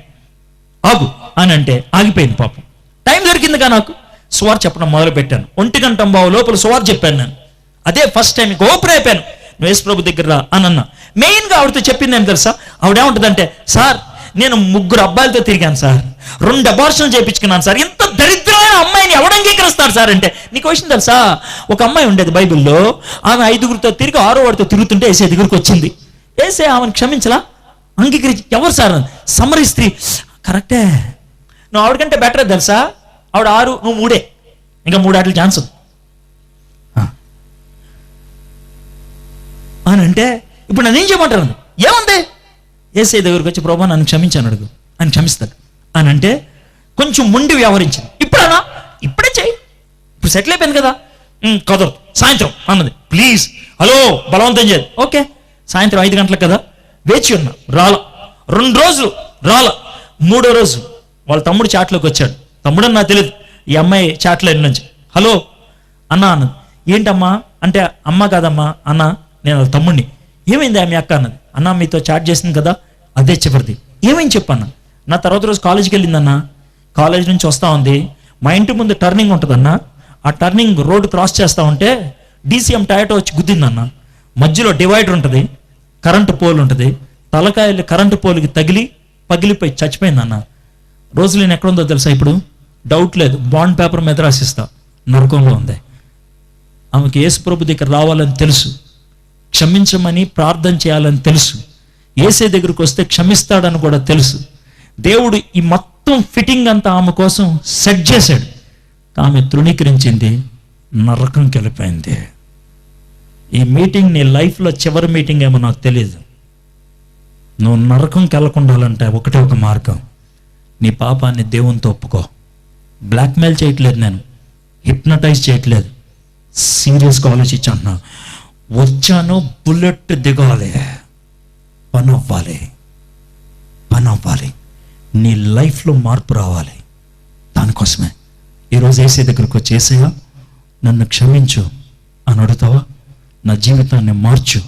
S1: ఆగు అని అంటే ఆగిపోయింది. పాపం టైం దొరికిందిగా నాకు. సువార్ చెప్పడం మొదలు పెట్టాను. 1:15 లోపల సువార్ చెప్పాను నేను. అదే ఫస్ట్ టైం ఓపెన్ అయిపోయాను. నువ్వు యేసు ప్రభు దగ్గర రా అని అన్నా. మెయిన్గా ఆవిడతో చెప్పింది ఏం తెలుసా, ఆవిడేముంటుందంటే, సార్ నేను 3 అబ్బాయిలతో తిరిగాను సార్, 2 అబార్షన్లు చేయించుకున్నాను సార్, ఇంత దరిద్రమైన అమ్మాయిని ఎవడు అంగీకరిస్తారు సార్ అంటే. నీకు విషయం తెలుసా, ఒక అమ్మాయి ఉండేది బైబిల్లో, ఆమె 5గురితో తిరిగి 6వ వాడితో తిరుగుతుంటే ఏసే దగ్గరికి వచ్చింది. ఏసే ఆమెను క్షమించలా, అంగీకరించి. ఎవరు సార్, సమరీ స్త్రీ. కరెక్టే, నువ్వు ఆవిడకంటే బెటరే తెలుసా, ఆవిడ 6, నువ్వు 3, ఇంకా 3 ఆటలు ఛాన్స్ అని అంటే, ఇప్పుడు నన్ను ఏం చేయమంటారు, ఏముంది, ఏసై దగ్గరికి వచ్చి ప్రభా నన్ను క్షమించాను అడుగు, అని క్షమిస్తాడు అని అంటే కొంచెం ముండి వ్యవహరించింది. ఇప్పుడన్నా, ఇప్పుడే చెయ్యి, ఇప్పుడు సెటిల్ అయిపోయింది కదా, కుదరదు సాయంత్రం అన్నది. ప్లీజ్ హలో బలవంతం చేయదు. ఓకే, సాయంత్రం 5 గంటలకు కదా, వేచి ఉన్నా, రాల. 2 రోజులు రాల. 3వ రోజు వాళ్ళ తమ్ముడు చాట్లోకి వచ్చాడు. తమ్ముడు అని నాకు తెలియదు, ఈ అమ్మాయి చాట్లో నుంచి హలో అన్నా అన్నది. ఏంటమ్మా అంటే, అమ్మ కాదమ్మా అన్న, నేను వాళ్ళ తమ్ముడిని. ఏమైంది ఆమె అక్క అన్నది. అన్న మీతో చాట్ చేసింది కదా, అదే చివరిది. ఏమైంది చెప్పన్న. నా తర్వాత రోజు కాలేజీకి వెళ్ళిందన్న, కాలేజ్ నుంచి వస్తూ ఉంది, మా ఇంటి ముందు టర్నింగ్ ఉంటుందన్న, ఆ టర్నింగ్ రోడ్డు క్రాస్ చేస్తూ ఉంటే DCM టయోటో వచ్చి గుద్దిందన్న. మధ్యలో డివైడర్ ఉంటుంది, కరెంటు పోల్ ఉంటుంది, తలకాయలు కరెంటు పోల్కి తగిలి పగిలిపోయి చచ్చిపోయిందన్న. రోజు నేను ఎక్కడుందో తెలుసా, ఇప్పుడు డౌట్ లేదు, బాండ్ పేపర్ మీద రాసిస్తా, నరకంలో ఉంది. ఆమెకి యేసు ప్రభు దగ్గర రావాలని తెలుసు, క్షమించమని ప్రార్థన చేయాలని తెలుసు, యేసే దగ్గరికి వస్తే క్షమిస్తాడని కూడా తెలుసు. దేవుడు ఈ మొత్తం ఫిట్టింగ్ అంతా ఆమె కోసం సెట్ చేశాడు. ఆమె తృణీకరించింది, నరకంకి వెళ్ళిపోయింది. ఈ మీటింగ్ నీ లైఫ్లో చివరి మీటింగ్ ఏమో నాకు తెలియదు. నువ్వు నరకంకి వెళ్ళకుండాలంటే ఒకటే ఒక మార్గం, నీ పాపాన్ని దేవునితో ఒప్పుకో. బ్లాక్మెయిల్ చేయట్లేదు, నేను హిప్నటైజ్ చేయట్లేదు, సీరియస్గా ఆలోచించి అంటున్నా. వచ్చాను, బుల్లెట్ దిగాలి, పని అవ్వాలి, నీ లైఫ్లో మార్పు రావాలి. దానికోసమే ఈరోజు ఏసే దగ్గరకు వచ్చి, ఏసయ్యా నన్ను క్షమించు అని అడుగుతావా, నా జీవితాన్ని మార్చు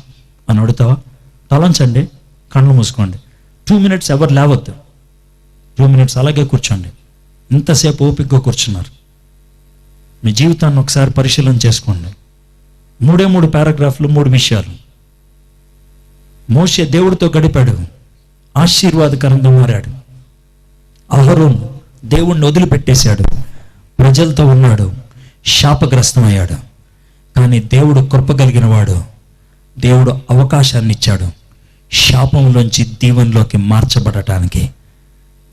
S1: అని అడుగుతావా. తలంచండి, కళ్ళు మూసుకోండి, 2 minutes ఎవరు లేవద్దు, 2 minutes అలాగే కూర్చోండి. ఇంతసేపు ఓపికగా కూర్చున్నారు. మీ జీవితాన్ని ఒకసారి పరిశీలన చేసుకోండి. 3 పారాగ్రాఫ్లు, 3 విషయాలు. మోషే దేవుడితో గడిపాడు, ఆశీర్వాదకరంగా మారాడు. అహరోను దేవుణ్ణి వదిలిపెట్టేశాడు, ప్రజలతో ఉన్నాడు, శాపగ్రస్తమయ్యాడు. కానీ దేవుడు కృప కలిగిన వాడు, దేవుడు అవకాశాన్ని ఇచ్చాడు. శాపంలోంచి దీవెనలోకి మార్చబడటానికి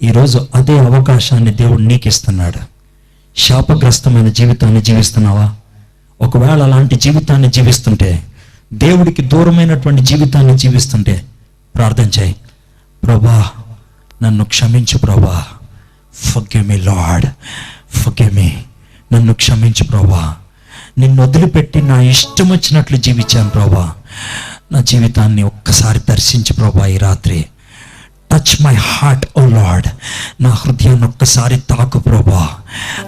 S1: ఈరోజు అదే అవకాశాన్ని దేవుడు నీకు ఇస్తున్నాడు. శాపగ్రస్తమైన జీవితాన్ని జీవిస్తున్నావా? ఒకవేళ అలాంటి జీవితాన్ని జీవిస్తుంటే, దేవుడికి దూరమైనటువంటి జీవితాన్ని జీవిస్తుంటే ప్రార్థన చేయి. ప్రభా నన్ను క్షమించు ప్రభా, forgive me lord, forgive me. నన్ను క్షమించు ప్రభా, నిన్ను వదిలిపెట్టి నా ఇష్టం వచ్చినట్లు జీవించాను ప్రభా. నా జీవితాన్ని ఒక్కసారి దర్శించు ప్రభా. ఈ రాత్రి touch my heart O Lord, నా హృదయాన్ని ఒక్కసారి తాకు ప్రభా,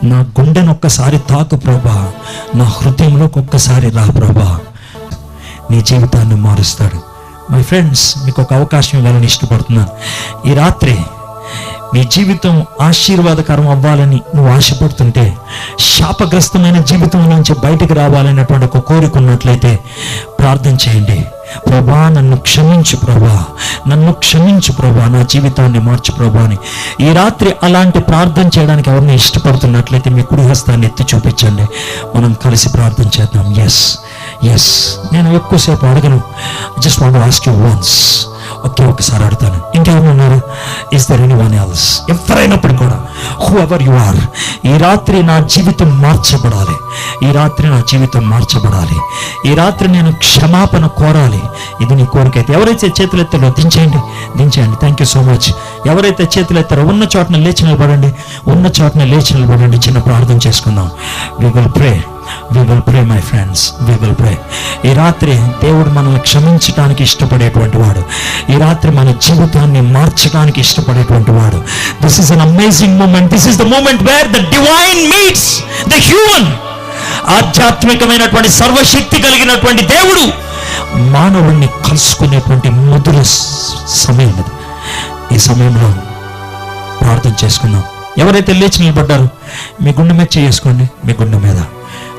S1: నా గుండెను ఒక్కసారి తాకు ప్రభా, నా హృదయంలోకి ఒక్కసారి రా ప్రభా. నీ జీవితాన్ని మారుస్తాడు. మై ఫ్రెండ్స్, మీకు ఒక అవకాశం ఇవ్వాలని ఇష్టపడుతున్నాను. ఈ రాత్రి మీ జీవితం ఆశీర్వాదకరం అవ్వాలని నువ్వు ఆశపడుతుంటే, శాపగ్రస్తమైన జీవితం నుంచి బయటికి రావాలనేటువంటి ఒక కోరిక ఉన్నట్లయితే ప్రార్థన చేయండి. ప్రభా నన్ను క్షమించు ప్రభా, నన్ను క్షమించు ప్రభా, నా జీవితాన్ని మార్చు ప్రభా అని ఈ రాత్రి అలాంటి ప్రార్థన చేయడానికి ఎవరిని ఇష్టపడుతున్నట్లయితే మీ కుడి హస్తాన్ని ఎత్తి చూపించండి. మనం కలిసి ప్రార్థన చేద్దాం. ఎస్, నేను ఎక్కువసేపు అడగను. Just want to ask you once. ఒకసారి అడుగుతాను. ఇంకెవరు ఉన్నారు? Is there anyone else? ఎవరైనప్పుడు కూడా, హూ ఎవర్ యు ఆర్, ఈ రాత్రి నా జీవితం మార్చబడాలి, ఈ రాత్రి నా జీవితం మార్చబడాలి, ఈ రాత్రి నేను క్షమాపణ కోరాలి. ఇది నీ కోరిక అయితే ఎవరైతే చేతులు ఎత్తారో దించేయండి. Thank you so much. ఎవరైతే చేతులు ఎత్తారో ఉన్న చోటన లేచి నిలబడండి, ఉన్న చోటన లేచి నిలబడండి. చిన్న ప్రార్థన చేసుకుందాం. We will pray my friends, we will pray. ఈ రాత్రి దేవుడు మనల్ని క్షమించడానికి ఇష్టపడేటువంటి వాడు. ఈ రాత్రి మన జీవితాన్ని మార్చడానికి ఇష్టపడేటువంటి వాడు. This is an amazing moment. This is the moment where the divine meets the human. ఆధ్యాత్మికమైనటువంటి సర్వశక్తి కలిగినటువంటి దేవుడు మానవుణ్ణి కలుసుకునేటువంటి మధుర సమయం ఇది. ఈ సమయంలో ప్రార్థన చేసుకుందాం. ఎవరైతే లేచి నిలబడ్డారో మీ గుండె మీద చేసుకోండి. మీ గుండె మీద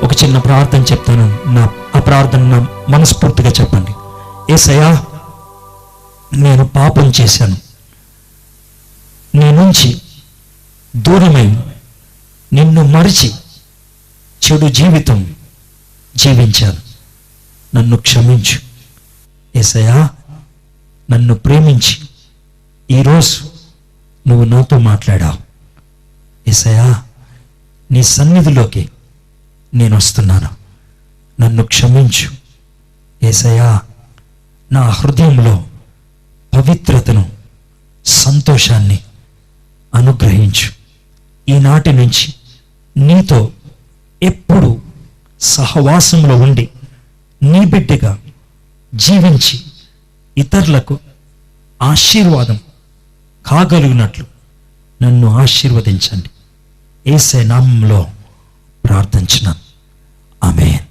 S1: ఒక చిన్న ప్రార్థన చెప్తాను. ఆ ప్రార్థన మనస్ఫూర్తిగా చెప్పండి. యేసయ్యా, నేను పాపం చేశాను, నీ నుంచి దూరమై నిన్ను మరిచి చెడు జీవితం జీవించాను. నన్ను క్షమించు. యేసయ్యా, నన్ను ప్రేమించి ఈరోజు నువ్వు నాతో మాట్లాడావు. యేసయ్యా, నీ సన్నిధిలోకి నేను వస్తున్నాను. నన్ను క్షమించు. యేసయ్యా, నా హృదయంలో పవిత్రతను, సంతోషాన్ని అనుగ్రహించు. ఈనాటి నుంచి నీతో ఎప్పుడు సహవాసంలో ఉండి నీ బిడ్డగా జీవించి ఇతరులకు ఆశీర్వాదం కాగలిగినట్లు నన్ను ఆశీర్వదించండి. యేసయ్య నామములో ప్రార్థించున్నాను. ఆమేన్.